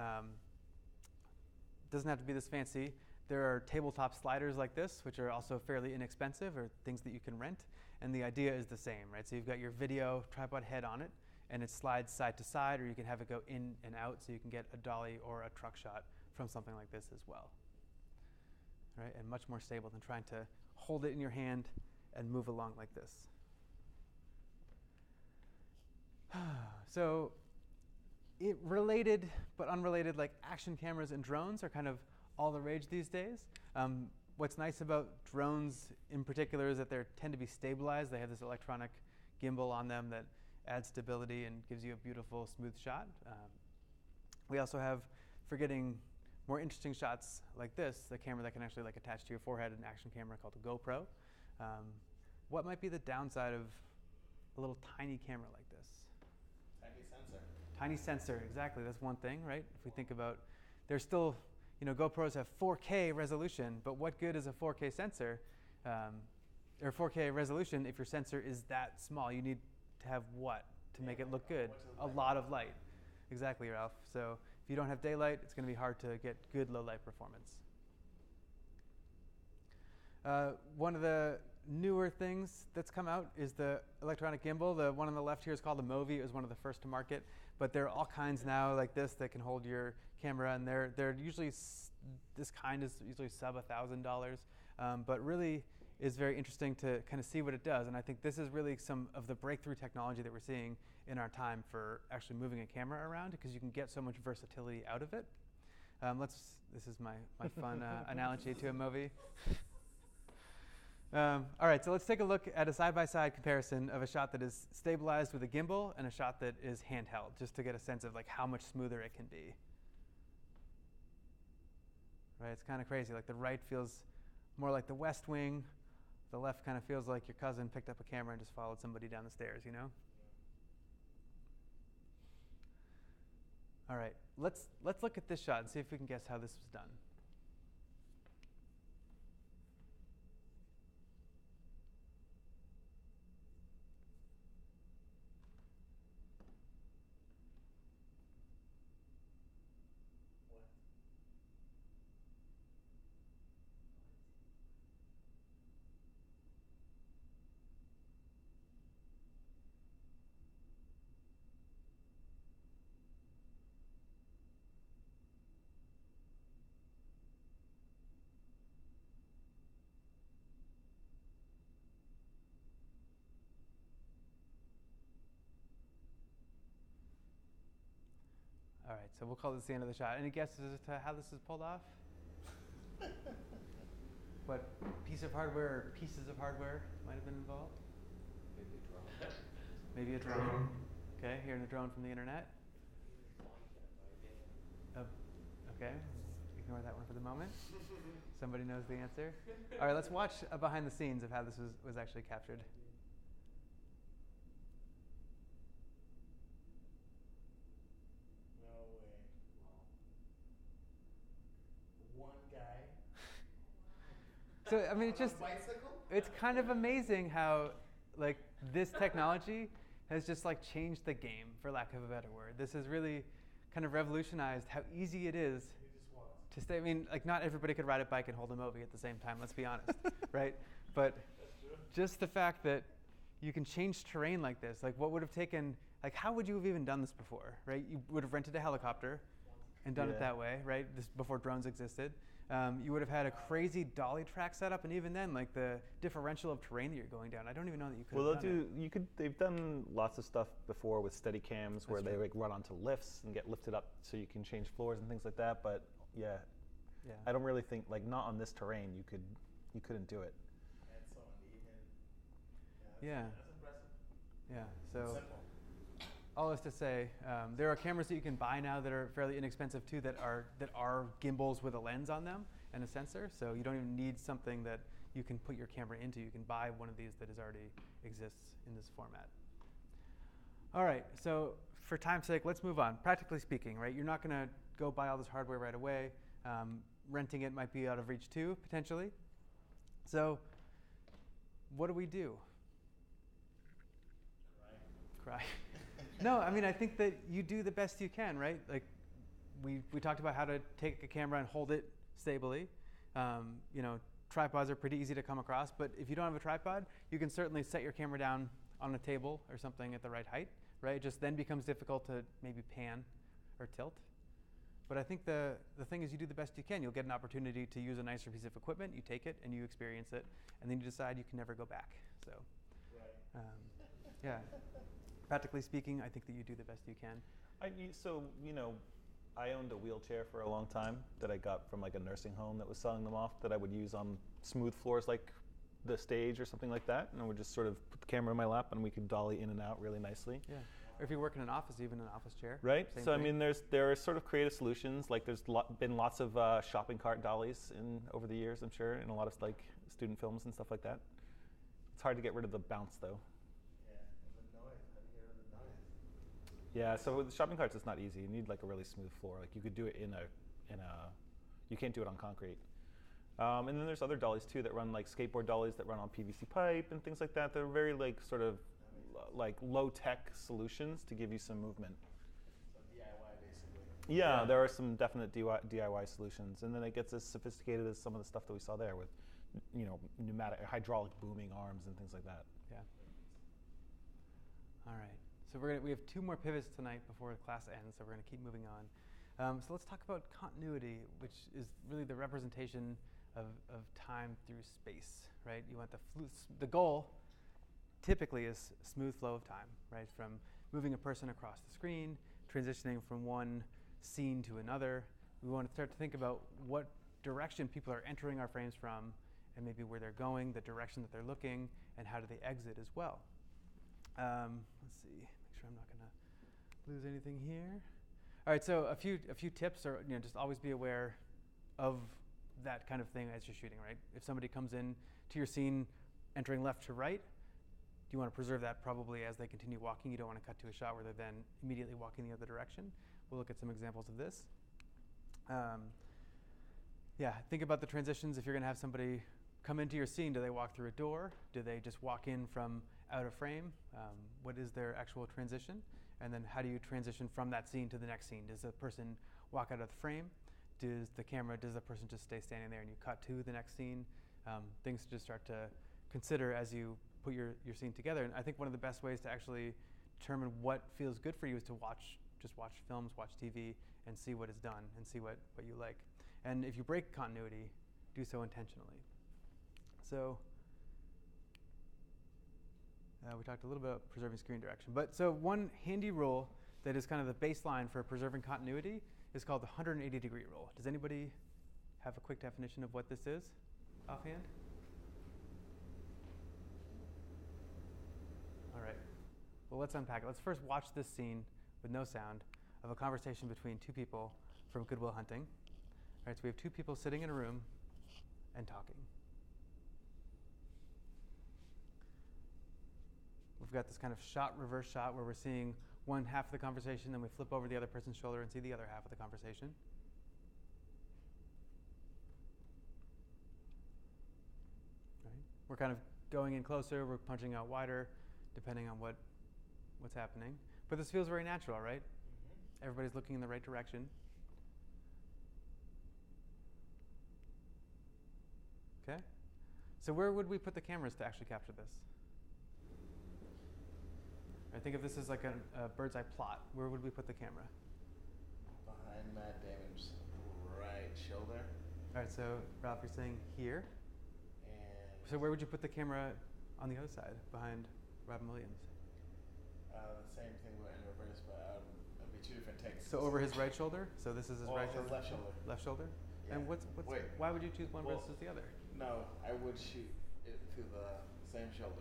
doesn't have to be this fancy. There are tabletop sliders like this, which are also fairly inexpensive, or things that you can rent, and the idea is the same, right? So you've got your video tripod head on it, and it slides side to side, or you can have it go in and out, so you can get a dolly or a truck shot from something like this as well, right? And much more stable than trying to hold it in your hand and move along like this. So related but unrelated, like action cameras and drones are kind of all the rage these days. What's nice about drones in particular is that they tend to be stabilized. They have this electronic gimbal on them that adds stability and gives you a beautiful, smooth shot. We also have, for getting more interesting shots like this, the camera that can actually attach to your forehead, an action camera called a GoPro. What might be the downside of a little tiny camera like this? Tiny sensor. Tiny sensor, exactly. That's one thing, right? If we think about, there's still, GoPros have 4K resolution, but what good is a 4K sensor or 4K resolution if your sensor is that small? You need to have what to make it look good? A lot of light. Exactly, Ralph. So if you don't have daylight, it's going to be hard to get good low light performance. One of the newer things that's come out is the electronic gimbal. The one on the left here is called the Movi. It was one of the first to market, but there are all kinds now like this that can hold your camera, and they're usually this kind is usually sub $1,000, but really is very interesting to kind of see what it does. And I think this is really some of the breakthrough technology that we're seeing in our time for actually moving a camera around, because you can get so much versatility out of it. This is my fun analogy to a Movi. All right, so let's take a look at a side-by-side comparison of a shot that is stabilized with a gimbal and a shot that is handheld, just to get a sense of like how much smoother it can be. Right, it's kind of crazy. Like the right feels more like the West Wing. The left kind of feels like your cousin picked up a camera and just followed somebody down the stairs, you know? All right, let's look at this shot and see if we can guess how this was done. All right, so we'll call this the end of the shot. Any guesses as to how this is pulled off? What piece of hardware or pieces of hardware might have been involved? Maybe a drone. Maybe a drone. Okay, hearing a drone from the internet. Okay, ignore that one for the moment. Somebody knows the answer. All right, let's watch a behind the scenes of how this was actually captured. No way. One guy. So I mean, it's On a just bicycle? it's kind of amazing how like this technology has just like changed the game, for lack of a better word. This has really kind of revolutionized how easy it is He just walks. to stay. I mean, like not everybody could ride a bike and hold a Movi at the same time. Let's be honest, right? But just the fact that you can change terrain like this, like what would have taken, like how would you have even done this before, right? You would have rented a helicopter and done it Yeah. that way, right? This before drones existed. You would have had a crazy dolly track setup, and even then, like the differential of terrain that you're going down, I don't even know that you could Well, have they'll done do. You could. They've done lots of stuff before with steady cams where That's they true. like run onto lifts and get lifted up so you can change floors and things like that. But yeah, it. Yeah. I don't really think like not on this terrain you couldn't do it. And so uneven. Yeah. That's impressive. Yeah. So Simple. all is to say, there are cameras that you can buy now that are fairly inexpensive too, that are gimbals with a lens on them and a sensor. So you don't even need something that you can put your camera into. You can buy one of these that is already exists in this format. All right. So for time's sake, let's move on. Practically speaking, right? You're not going to go buy all this hardware right away. Renting it might be out of reach too, potentially. So what do we do? Cry. No, I mean, I think that you do the best you can, right? Like, we talked about how to take a camera and hold it stably. You know, tripods are pretty easy to come across, but if you don't have a tripod, you can certainly set your camera down on a table or something at the right height, right? It just then becomes difficult to maybe pan or tilt. But I think the thing is you do the best you can. You'll get an opportunity to use a nicer piece of equipment, you take it and you experience it, and then you decide you can never go back. So, Right. yeah. Practically speaking, I think that you do the best you can. So you know, I owned a wheelchair for a long time that I got from like a nursing home that was selling them off that I would use on smooth floors like the stage or something like that, and I would just sort of put the camera in my lap and we could dolly in and out really nicely. Yeah. Or if you work in an office, even an office chair. Right. Same So thing. I mean, there are sort of creative solutions. Like there's been lots of shopping cart dollies in over the years, I'm sure, in a lot of like student films and stuff like that. It's hard to get rid of the bounce though. Yeah. And the noise. How do you hear the noise? Yeah. So with the shopping carts, it's not easy. You need like a really smooth floor. Like you could do it you can't do it on concrete. And then there's other dollies too that run like skateboard dollies that run on PVC pipe and things like that. They're very like sort of like low tech solutions to give you some movement. So DIY basically. Yeah, Yeah. there are some definite DIY solutions, and then it gets as sophisticated as some of the stuff that we saw there with, you know, pneumatic, hydraulic booming arms and things like that. Yeah. All right. So we have 2 more pivots tonight before the class ends, so we're going to keep moving on. So let's talk about continuity, which is really the representation of time through space, right? You want the goal typically is smooth flow of time, right? From moving a person across the screen, transitioning from one scene to another. We want to start to think about what direction people are entering our frames from and maybe where they're going, the direction that they're looking, and how do they exit as well. Let's see, make sure I'm not going to lose anything here. All right, so a few tips are, just always be aware of that kind of thing as you're shooting, right? If somebody comes in to your scene entering left to right, you want to preserve that probably as they continue walking. You don't want to cut to a shot where they're then immediately walking the other direction. We'll look at some examples of this. Yeah, think about the transitions. If you're going to have somebody come into your scene, do they walk through a door? Do they just walk in from out of frame? What is their actual transition? And then how do you transition from that scene to the next scene? Does the person walk out of the frame? Does the person just stay standing there and you cut to the next scene? Things to just start to consider as you put your scene together. And I think one of the best ways to actually determine what feels good for you is to just watch films, watch TV, and see what is done and see what you like. And if you break continuity, do so intentionally. So we talked a little bit about preserving screen direction. So one handy rule that is kind of the baseline for preserving continuity is called the 180-degree rule. Does anybody have a quick definition of what this is offhand? All right. Well, let's unpack it. Let's first watch this scene with no sound of a conversation between two people from Good Will Hunting. All right, so we have two people sitting in a room and talking. We've got this kind of reverse shot where we're seeing one half of the conversation, then we flip over the other person's shoulder and see the other half of the conversation. Right. We're kind of going in closer, we're punching out wider, depending on what's happening. But this feels very natural, right? Mm-hmm. Everybody's looking in the right direction. Okay. So where would we put the cameras to actually capture this? I think of this as like a bird's eye plot. Where would we put the camera? Behind Matt Damon's right shoulder. All right, so Ralph, you're saying here. And So where would you put the camera on the other side, behind Robin Williams? the same thing but in reverse, but it'll be two different takes. So over his right shoulder? So this is his right shoulder? His left shoulder. Left shoulder? Yeah. And Wait. why would you choose one Well, versus the other? No, I would shoot it through the same shoulder.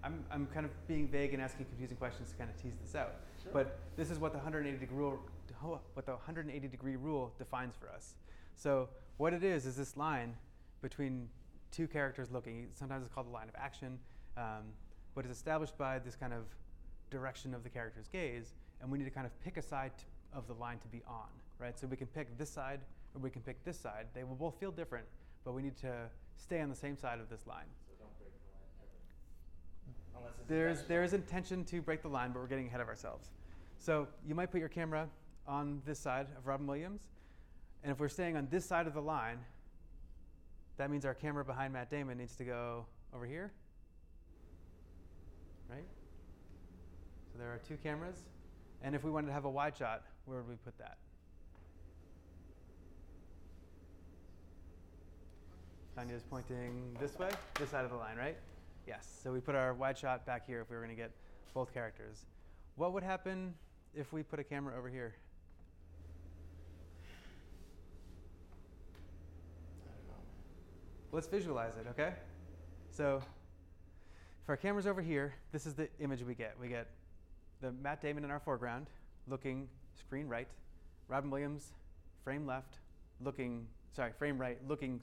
I'm kind of being vague and asking confusing questions to kind of tease this out. Sure. But this is what the 180-degree rule defines for us. So what it is this line between two characters looking. Sometimes it's called the line of action, but it's established by this kind of direction of the character's gaze, and we need to kind of pick a side of the line to be on, right? So we can pick this side or we can pick this side. They will both feel different, but we need to stay on the same side of this line. So don't break the line ever. Unless it's There is intention to break the line, but we're getting ahead of ourselves. So you might put your camera on this side of Robin Williams, and if we're staying on this side of the line, that means our camera behind Matt Damon needs to go over here, right? So there are two cameras, and if we wanted to have a wide shot, where would we put that? Tanya's pointing this way, this side of the line, right? Yes, so we put our wide shot back here if we were going to get both characters. What would happen if we put a camera over here? I don't know. Let's visualize it, okay? So if our camera's over here, this is the image we get. We get the Matt Damon in our foreground, looking screen right. Robin Williams, frame right, looking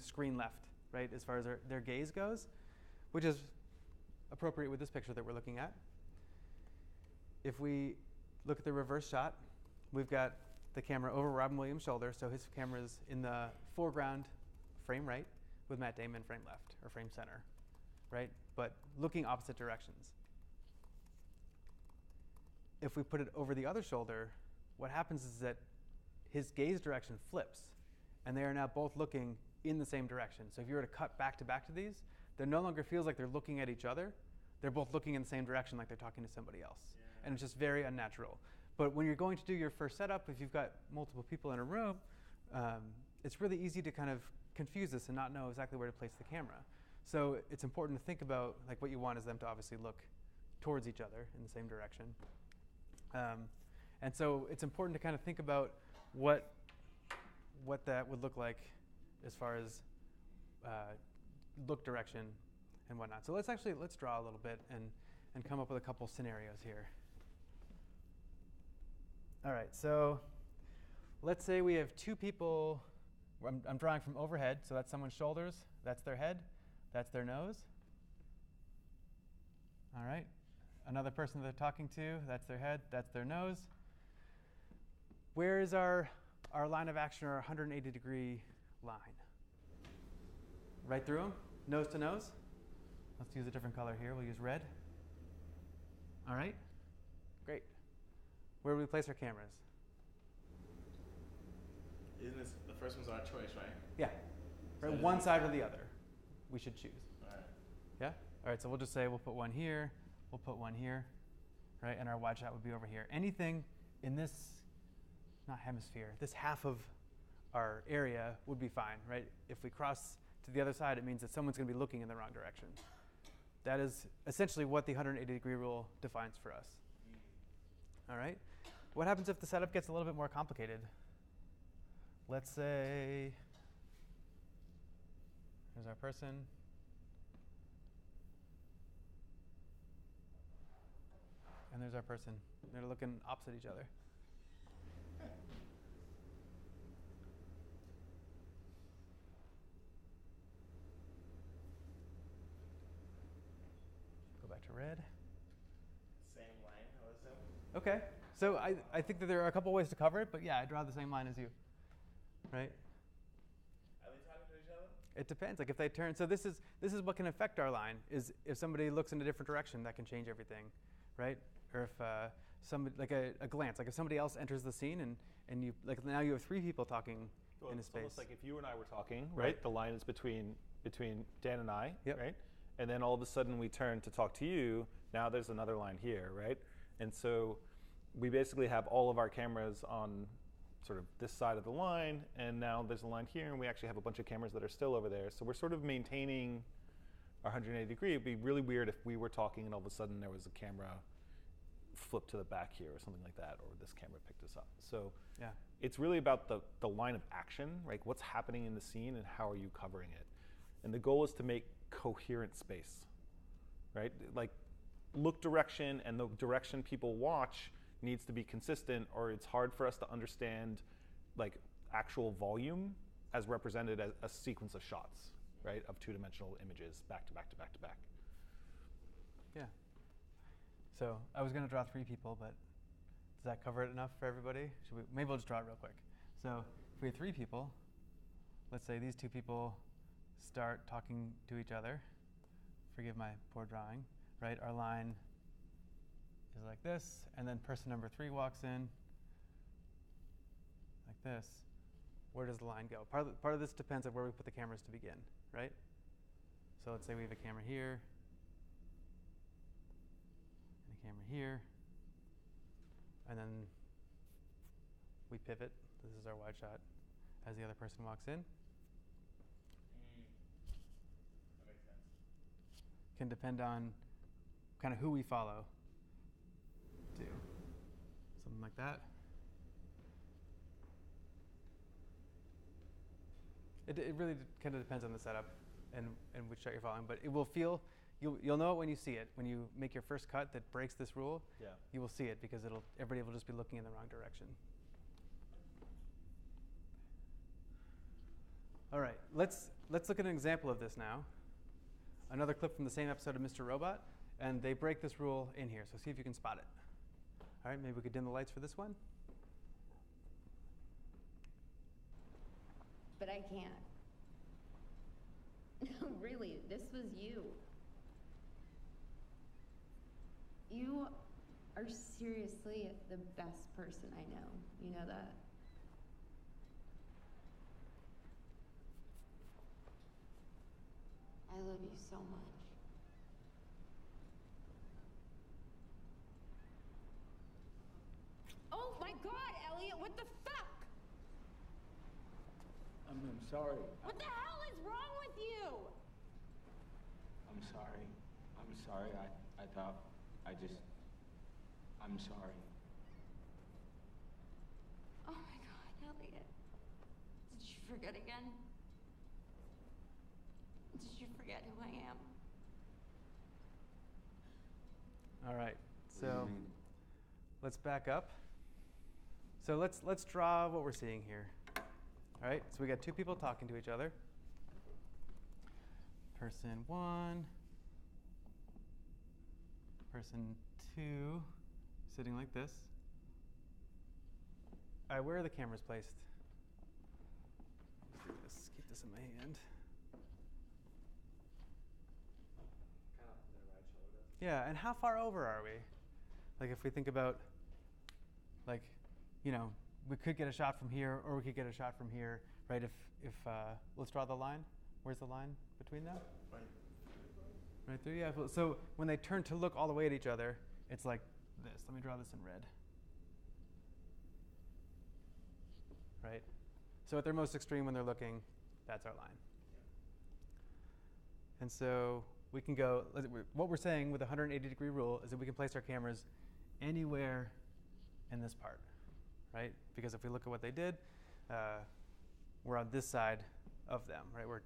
screen left, right, as far as their gaze goes, which is appropriate with this picture that we're looking at. If we look at the reverse shot, we've got the camera over Robin Williams' shoulder, so his camera's in the foreground, frame right, with Matt Damon frame left, or frame center, right? But looking opposite directions. If we put it over the other shoulder, what happens is that his gaze direction flips, and they are now both looking in the same direction. So if you were to cut back to these, there no longer feels like they're looking at each other. They're both looking in the same direction like they're talking to somebody else. Yeah. And it's just very unnatural. But when you're going to do your first setup, if you've got multiple people in a room, it's really easy to kind of confuse this and not know exactly where to place the camera. So it's important to think about, like, what you want is them to obviously look towards each other in the same direction. And so it's important to kind of think about what that would look like as far as look direction and whatnot. So let's draw a little bit and come up with a couple scenarios here. All right, so let's say we have two people. I'm drawing from overhead, so that's someone's shoulders, that's their head, that's their nose. All right, another person they're talking to, that's their head, that's their nose. Where is our line of action, our 180-degree line? Right through them, nose to nose. Let's use a different color here. We'll use red. All right, great. Where do we place our cameras? Isn't this the first one's our choice, right? Yeah, So right, one side or the other. We should choose. All right. Yeah? All right, so we'll just say we'll put one here, we'll put one here, right? And our wide shot would be over here. Anything in this, not hemisphere, this half of our area would be fine, right? If we cross to the other side, it means that someone's going to be looking in the wrong direction. That is essentially what the 180-degree rule defines for us. All right? What happens if the setup gets a little bit more complicated? Let's say here's our person. And there's our person. They're looking opposite each other. Go back to red. Same line, I would assume. Okay. So I think that there are a couple ways to cover it, but yeah, I draw the same line as you. Right? Are they talking to each other? It depends. Like if they turn, so this is what can affect our line. Is if somebody looks in a different direction, that can change everything, right? Or if somebody like a glance, like if somebody else enters the scene and you like now you have three people talking Well, in a it's space. almost like if you and I were talking, Right. right? The line is between Dan and I, Yep. right? And then all of a sudden we turn to talk to you. Now there's another line here, right? And so we basically have all of our cameras on sort of this side of the line, and now there's a line here, and we actually have a bunch of cameras that are still over there. So we're sort of maintaining our 180 degree. It'd be really weird if we were talking and all of a sudden there was a camera flipped to the back here or something like that, or this camera picked us up. So Yeah. it's really about the line of action, right? What's happening in the scene and how are you covering it? And the goal is to make coherent space, right? Like look direction and the direction people watch needs to be consistent, or it's hard for us to understand like actual volume as represented as a sequence of shots, right? Of two-dimensional images back to back to back to back. Yeah. So I was going to draw three people, but does that cover it enough for everybody? Maybe we'll just draw it real quick. So if we have three people, let's say these two people start talking to each other. Forgive my poor drawing, right? Our line is like this, and then person number 3 walks in like this. Where does the line go? Part of this depends on where we put the cameras to begin, right? So let's say we have a camera here, and a camera here, and then we pivot. This is our wide shot as the other person walks in. That makes sense. Can depend on kind of who we follow. Do something like that. It really kind of depends on the setup and which shot you're following, but it will feel, you'll know it when you see it. When you make your first cut that breaks this rule, Yeah. you will see it because everybody will just be looking in the wrong direction. All right, let's look at an example of this now. Another clip from the same episode of Mr. Robot, and they break this rule in here, so see if you can spot it. All right, maybe we could dim the lights for this one. But I can't. No, really, this was you. You are seriously the best person I know. You know that? I love you so much. Oh my God, Elliot, what the fuck? I'm sorry. What the hell is wrong with you? I'm sorry. I'm sorry. I thought I'm sorry. Oh my God, Elliot. Did you forget again? Did you forget who I am? All right, so let's back up. So let's draw what we're seeing here. All right, so we got two people talking to each other. Person 1, person 2, sitting like this. All right, where are the cameras placed? Let's keep this in my hand. Kind of their right shoulder. Yeah, and how far over are we? Like if we think about, like, you know, we could get a shot from here, or we could get a shot from here, right? If let's draw the line. Where's the line between them? Right there, yeah. So when they turn to look all the way at each other, it's like this. Let me draw this in red. Right? So at their most extreme when they're looking, that's our line. And so we can go, what we're saying with the 180-degree rule is that we can place our cameras anywhere in this part, right? Because if we look at what they did, we're on this side of them, right? We're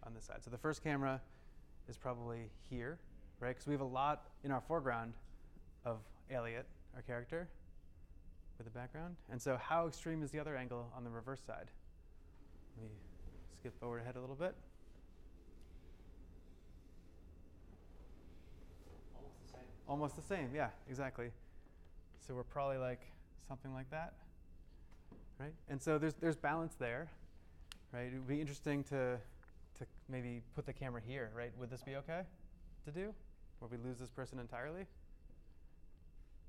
on this side. So the first camera is probably here, right? Because we have a lot in our foreground of Elliot, our character, with the background. And so how extreme is the other angle on the reverse side? Let me skip forward ahead a little bit. Almost the same. Almost the same, yeah, exactly. So we're probably like something like that, right? And so there's balance there, right? It would be interesting to maybe put the camera here, right? Would this be okay to do? Or we lose this person entirely?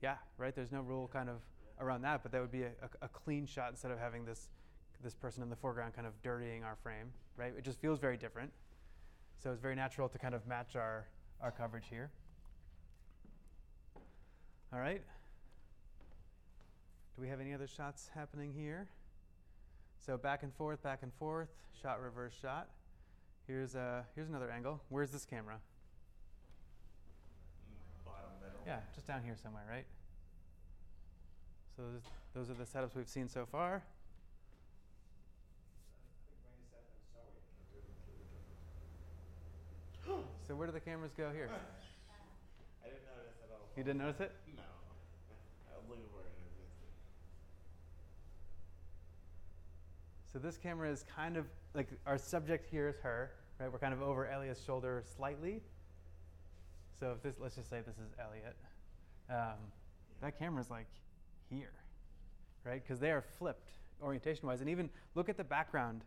Yeah, right? There's no rule kind of around that, but that would be a clean shot instead of having this person in the foreground kind of dirtying our frame, right? It just feels very different. So it's very natural to kind of match our coverage here. All right. Do we have any other shots happening here? So back and forth, shot, reverse shot. Here's another angle. Where's this camera? Bottom middle. Yeah, just down here somewhere, right? So those are the setups we've seen so far. So where do the cameras go here? I didn't notice at all. You didn't notice it? No. I was looking for it. So this camera is kind of like our subject here is her, right? We're kind of over Elliot's shoulder slightly. So if this, let's just say this is Elliot. That camera's like here, right? Because they are flipped orientation-wise. And even look at the background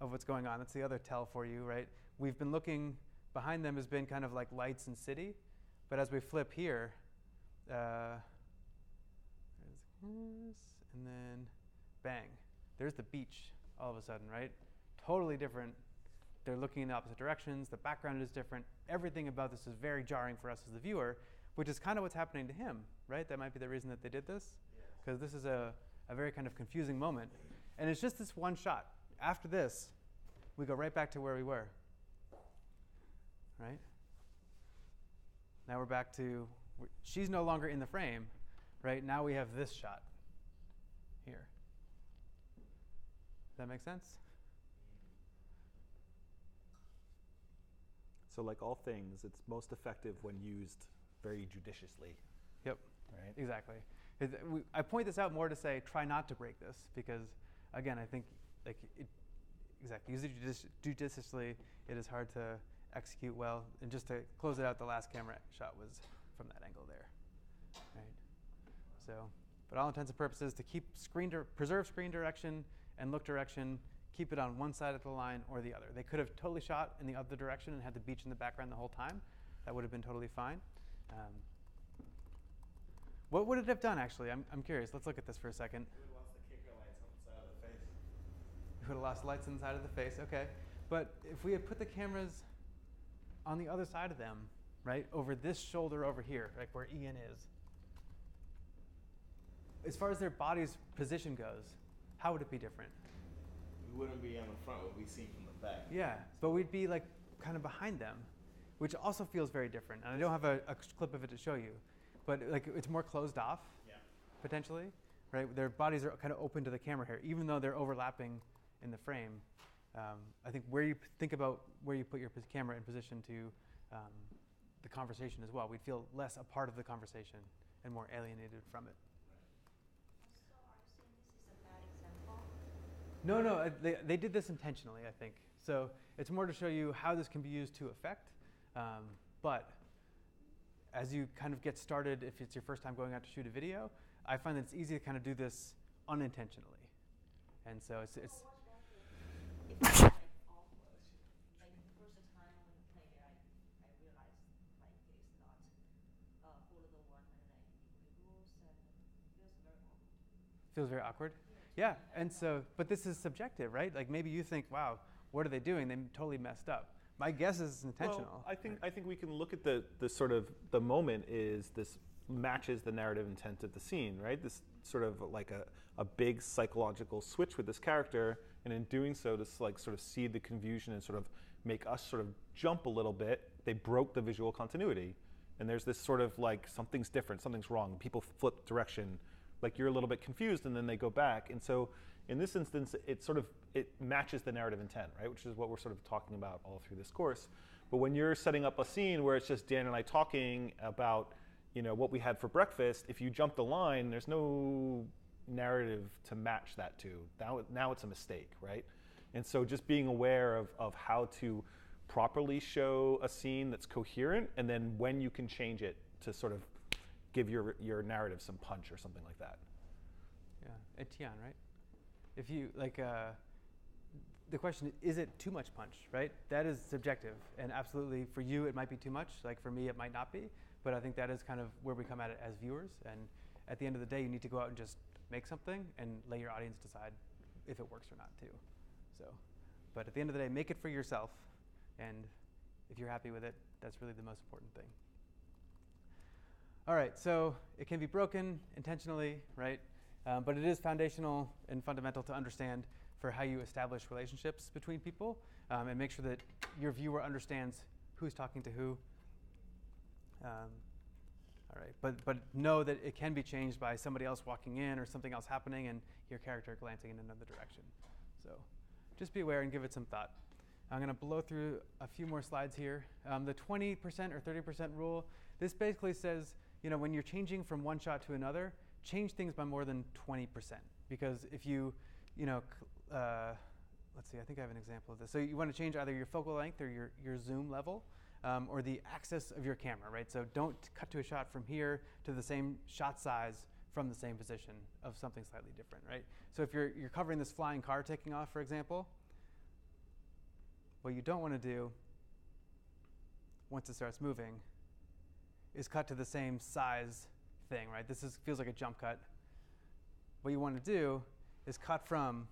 of what's going on. That's the other tell for you, right? We've been looking, behind them has been kind of like lights and city. But as we flip here, and then bang, there's the beach all of a sudden, right? Totally different. They're looking in the opposite directions. The background is different. Everything about this is very jarring for us as the viewer, which is kind of what's happening to him, right? That might be the reason that they did this, because this is a very kind of confusing moment. And it's just this one shot. After this, we go right back to where we were, right? Now we're back to, she's no longer in the frame, right? Now we have this shot here. Does that make sense? So like all things, it's most effective when used very judiciously. Yep. Right? Exactly. I point this out more to say try not to break this because, again, I think like exactly use it judiciously. It is hard to execute well. And just to close it out, the last camera shot was from that angle there. Right. So, but all intents and purposes, to keep preserve screen direction and look direction, keep it on one side of the line or the other. They could have totally shot in the other direction and had the beach in the background the whole time. That would have been totally fine. What would it have done, actually? I'm curious. Let's look at this for a second. We would have lost the kicker lights on the side of the face. We would have lost lights on the side of the face. Okay. But if we had put the cameras on the other side of them, right, over this shoulder over here, like where Ian is, as far as their body's position goes, how would it be different? We wouldn't be on the front, we'd be seen from the back. Yeah, but we'd be like kind of behind them, which also feels very different. And I don't have a clip of it to show you, but like it's more closed off, potentially, right? Their bodies are kind of open to the camera here, even though they're overlapping in the frame. I think where you think about where you put your camera in position to the conversation as well. We'd feel less a part of the conversation and more alienated from it. So are you saying this is a bad example? No, they did this intentionally, I think. So it's more to show you how this can be used to effect. But as you kind of get started, if it's your first time going out to shoot a video, I find that it's easy to kind of do this unintentionally. And so it's If it's like awkward, like the first time when you play it, I realized like it's not follow the 180 rules and feels very awkward. feels very awkward. Yeah, and so, but this is subjective, right? Like maybe you think, wow, what are they doing? They totally messed up. My guess is it's intentional. Well, I think we can look at the sort of the moment is this matches the narrative intent of the scene, right? This sort of like a big psychological switch with this character, and in doing so, to like sort of seed the confusion and sort of make us sort of jump a little bit. They broke the visual continuity, and there's this sort of like something's different, something's wrong. People flip direction, like you're a little bit confused, and then they go back. And so, in this instance, it matches the narrative intent, right? Which is what we're sort of talking about all through this course. But when you're setting up a scene where it's just Dan and I talking about, what we had for breakfast, if you jump the line, there's no narrative to match that to. Now it's a mistake, right? And so just being aware of how to properly show a scene that's coherent, and then when you can change it to sort of give your narrative some punch or something like that. Yeah, Etienne, right? If you like, the question is it too much punch, right? That is subjective, and absolutely for you it might be too much. Like for me it might not be, but I think that is kind of where we come at it as viewers. And at the end of the day, you need to go out and just make something and let your audience decide if it works or not too. So, but at the end of the day, make it for yourself, and if you're happy with it, that's really the most important thing. All right, so it can be broken intentionally, right? But it is foundational and fundamental to understand for how you establish relationships between people, and make sure that your viewer understands who's talking to who. All right, but know that it can be changed by somebody else walking in or something else happening and your character glancing in another direction. So just be aware and give it some thought. I'm going to blow through a few more slides here. The 20% or 30% rule, this basically says, when you're changing from one shot to another, change things by more than 20%. Because if you, let's see, I think I have an example of this. So you want to change either your focal length or your zoom level, or the axis of your camera, right? So don't cut to a shot from here to the same shot size from the same position of something slightly different, right? So if you're covering this flying car taking off, for example, what you don't want to do once it starts moving is cut to the same size thing, right? This feels like a jump cut. What you want to do is cut from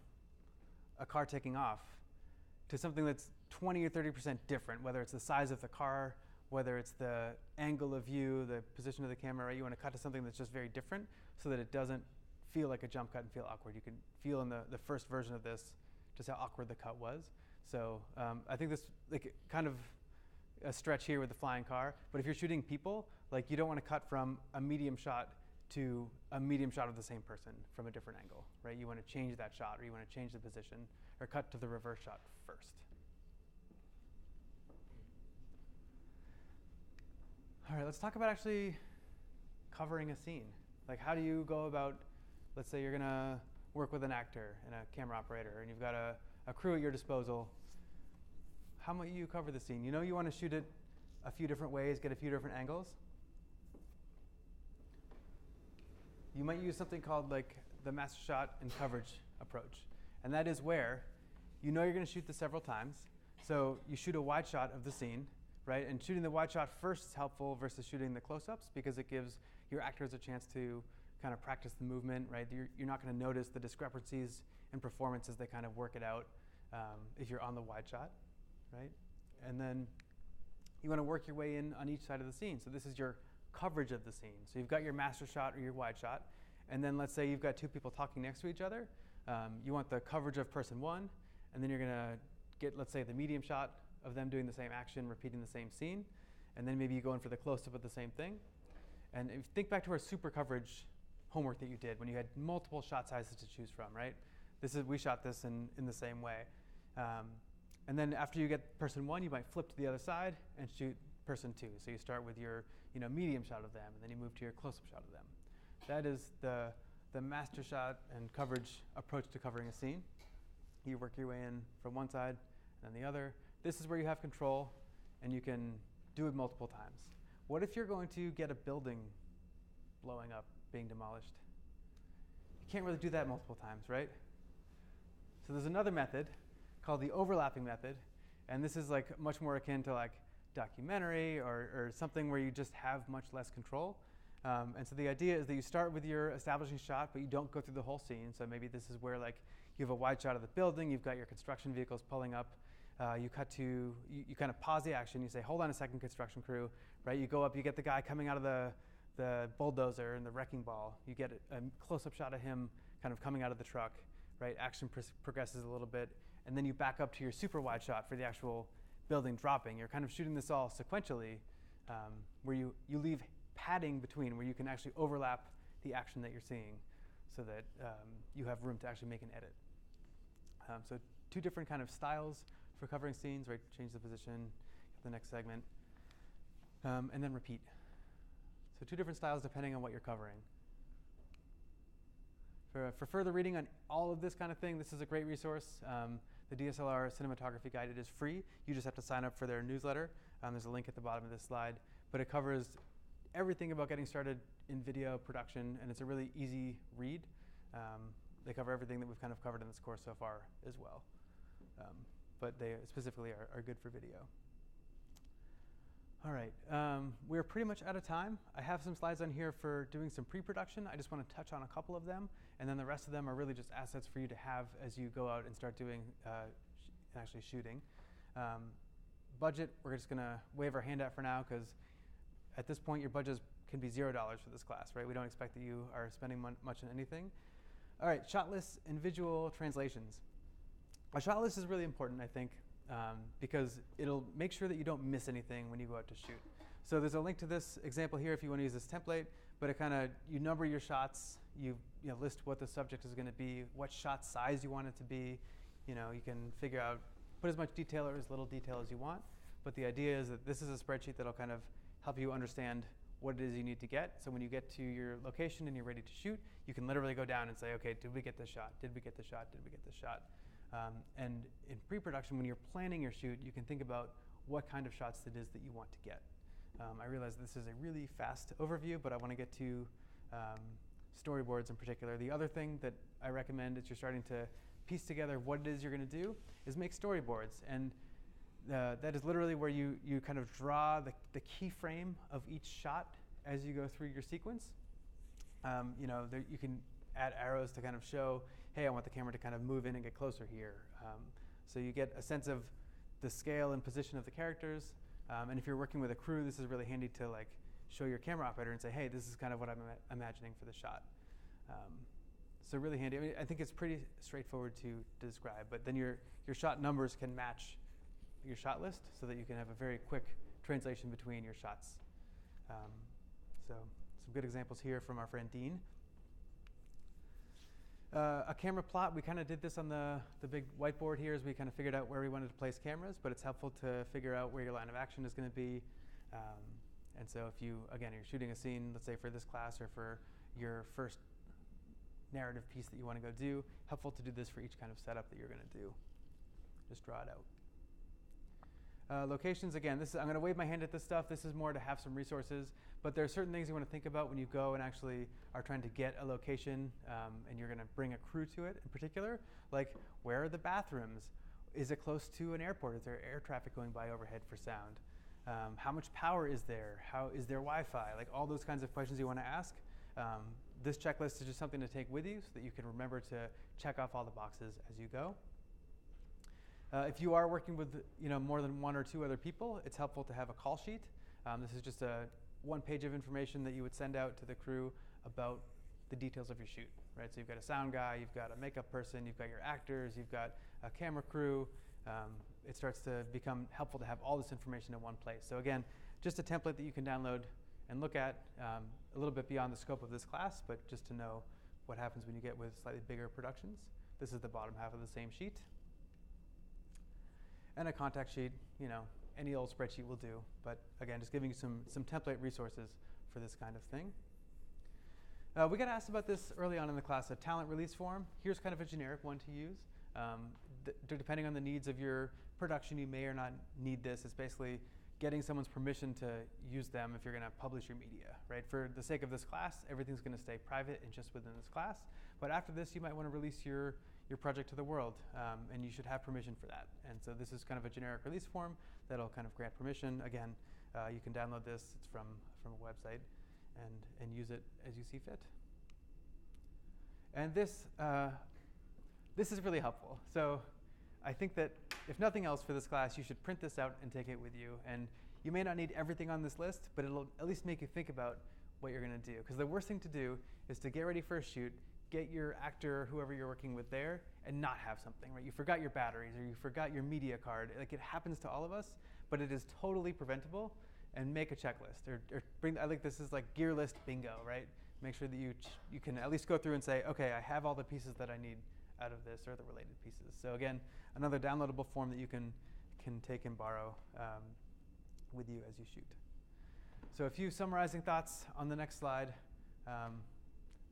a car taking off to something that's 20 or 30% different, whether it's the size of the car, whether it's the angle of view, the position of the camera, right? You want to cut to something that's just very different so that it doesn't feel like a jump cut and feel awkward. You can feel in the first version of this just how awkward the cut was. So I think this kind of a stretch here with the flying car, but if you're shooting people, you don't want to cut from a medium shot to a medium shot of the same person from a different angle, right? You want to change that shot, or you want to change the position, or cut to the reverse shot first. All right, let's talk about actually covering a scene. How do you go about, let's say you're going to work with an actor and a camera operator, and you've got a crew at your disposal. How might you cover the scene? You want to shoot it a few different ways, get a few different angles. You might use something called the master shot and coverage approach. And that is where you're going to shoot this several times. So you shoot a wide shot of the scene, right? And shooting the wide shot first is helpful versus shooting the close-ups because it gives your actors a chance to kind of practice the movement, right? You're not going to notice the discrepancies in performance as they kind of work it out if you're on the wide shot, right? And then you want to work your way in on each side of the scene. So this is your coverage of the scene. So you've got your master shot or your wide shot, and then let's say you've got two people talking next to each other. You want the coverage of person one, and then you're going to get, let's say, the medium shot of them doing the same action, repeating the same scene, and then maybe you go in for the close-up of the same thing. And if you think back to our super coverage homework that you did when you had multiple shot sizes to choose from, right? We shot this in the same way. And then after you get person 1, you might flip to the other side and shoot person 2. So you start with your medium shot of them, and then you move to your close-up shot of them. That is the master shot and coverage approach to covering a scene. You work your way in from one side and then the other. This is where you have control, and you can do it multiple times. What if you're going to get a building blowing up, being demolished? You can't really do that multiple times, right? So there's another method called the overlapping method, and this is like much more akin to like documentary or something where you just have much less control. And so the idea is that you start with your establishing shot, but you don't go through the whole scene. So maybe this is where like you have a wide shot of the building, you've got your construction vehicles pulling up. You kind of pause the action. You say, hold on a second, construction crew, right? You go up, you get the guy coming out of the bulldozer and the wrecking ball. You get a close-up shot of him kind of coming out of the truck, right? Action progresses a little bit, and then you back up to your super wide shot for the actual building dropping. You're kind of shooting this all sequentially, where you leave padding between, where you can actually overlap the action that you're seeing, so that you have room to actually make an edit. So 2 different kind of styles for covering scenes, right? Change the position, get the next segment, and then repeat. So 2 different styles depending on what you're covering. For further reading on all of this kind of thing, this is a great resource. The DSLR Cinematography Guide, it is free. You just have to sign up for their newsletter. There's a link at the bottom of this slide. But it covers everything about getting started in video production, and it's a really easy read. They cover everything that we've kind of covered in this course so far as well. But they specifically are good for video. All right, we're pretty much out of time. I have some slides on here for doing some pre-production. I just want to touch on a couple of them, and then the rest of them are really just assets for you to have as you go out and start doing actually shooting. Budget, we're just going to wave our hand at for now, because at this point your budget can be $0 for this class, right? We don't expect that you are spending much on anything. All right, shot lists and visual translations. A shot list is really important, I think, because it'll make sure that you don't miss anything when you go out to shoot. So there's a link to this example here if you want to use this template, but it kind of, you number your shots, you list what the subject is going to be, what shot size you want it to be. You can figure out, put as much detail or as little detail as you want, but the idea is that this is a spreadsheet that'll kind of help you understand what it is you need to get. So when you get to your location and you're ready to shoot, you can literally go down and say, okay, did we get this shot? Did we get this shot? Did we get this shot? And in pre-production, when you're planning your shoot, you can think about what kind of shots it is that you want to get. I realize this is a really fast overview, but I want to get to storyboards in particular. The other thing that I recommend as you're starting to piece together what it is you're going to do is make storyboards. And that is literally where you kind of draw the key frame of each shot as you go through your sequence. You can add arrows to kind of show, hey, I want the camera to kind of move in and get closer here. So you get a sense of the scale and position of the characters. And if you're working with a crew, this is really handy to like show your camera operator and say, hey, this is kind of what I'm imagining for the shot. So really handy. I mean, I think it's pretty straightforward to describe, but then your shot numbers can match your shot list so that you can have a very quick translation between your shots. So some good examples here from our friend Dean. A camera plot, we kind of did this on the big whiteboard here as we kind of figured out where we wanted to place cameras, but it's helpful to figure out where your line of action is going to be. And so if you're shooting a scene, let's say for this class or for your first narrative piece that you want to go do, helpful to do this for each kind of setup that you're going to do. Just draw it out. Locations, again, I'm going to wave my hand at this stuff. This is more to have some resources, but there are certain things you want to think about when you go and actually are trying to get a location and you're going to bring a crew to it in particular. Like, where are the bathrooms? Is it close to an airport? Is there air traffic going by overhead for sound? How much power is there? How is there Wi-Fi? Like all those kinds of questions you want to ask. This checklist is just something to take with you so that you can remember to check off all the boxes as you go. If you are working with more than 1 or 2 other people, it's helpful to have a call sheet. This is just a 1 page of information that you would send out to the crew about the details of your shoot, right? So you've got a sound guy, you've got a makeup person, you've got your actors, you've got a camera crew. It starts to become helpful to have all this information in one place. So again, just a template that you can download and look at a little bit beyond the scope of this class, but just to know what happens when you get with slightly bigger productions. This is the bottom half of the same sheet. and a contact sheet. Any old spreadsheet will do. But again, just giving you some template resources for this kind of thing. We got asked about this early on in the class, a talent release form. Here's kind of a generic one to use. Depending on the needs of your production, you may or not need this. It's basically getting someone's permission to use them if you're going to publish your media, right? For the sake of this class, everything's going to stay private and just within this class. But after this, you might want to release your project to the world, and you should have permission for that. And so this is kind of a generic release form that'll kind of grant permission. Again, you can download this. It's from a website, and use it as you see fit. And this is really helpful. So I think that if nothing else for this class, you should print this out and take it with you. And you may not need everything on this list, but it'll at least make you think about what you're going to do. Because the worst thing to do is to get ready for a shoot, get your actor or whoever you're working with there, and not have something, right? You forgot your batteries or you forgot your media card. Like, it happens to all of us, but it is totally preventable. And make a checklist or bring. I think this is like gear list bingo, right? Make sure that you can at least go through and say, okay, I have all the pieces that I need out of this or the related pieces. So again, another downloadable form that you can take and borrow with you as you shoot. So a few summarizing thoughts on the next slide,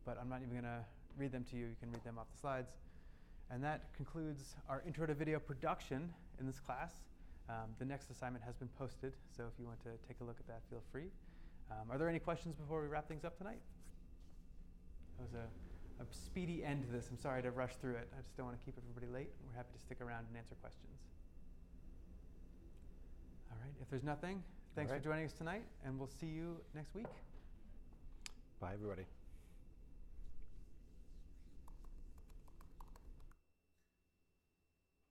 but I'm not even going to read them to you. You can read them off the slides. And that concludes our Intro to Video Production in this class. The next assignment has been posted, so if you want to take a look at that, feel free. Are there any questions before we wrap things up tonight? That was a speedy end to this. I'm sorry to rush through it. I just don't want to keep everybody late. We're happy to stick around and answer questions. All right, if there's nothing, thanks for joining us tonight, and we'll see you next week. Bye, everybody.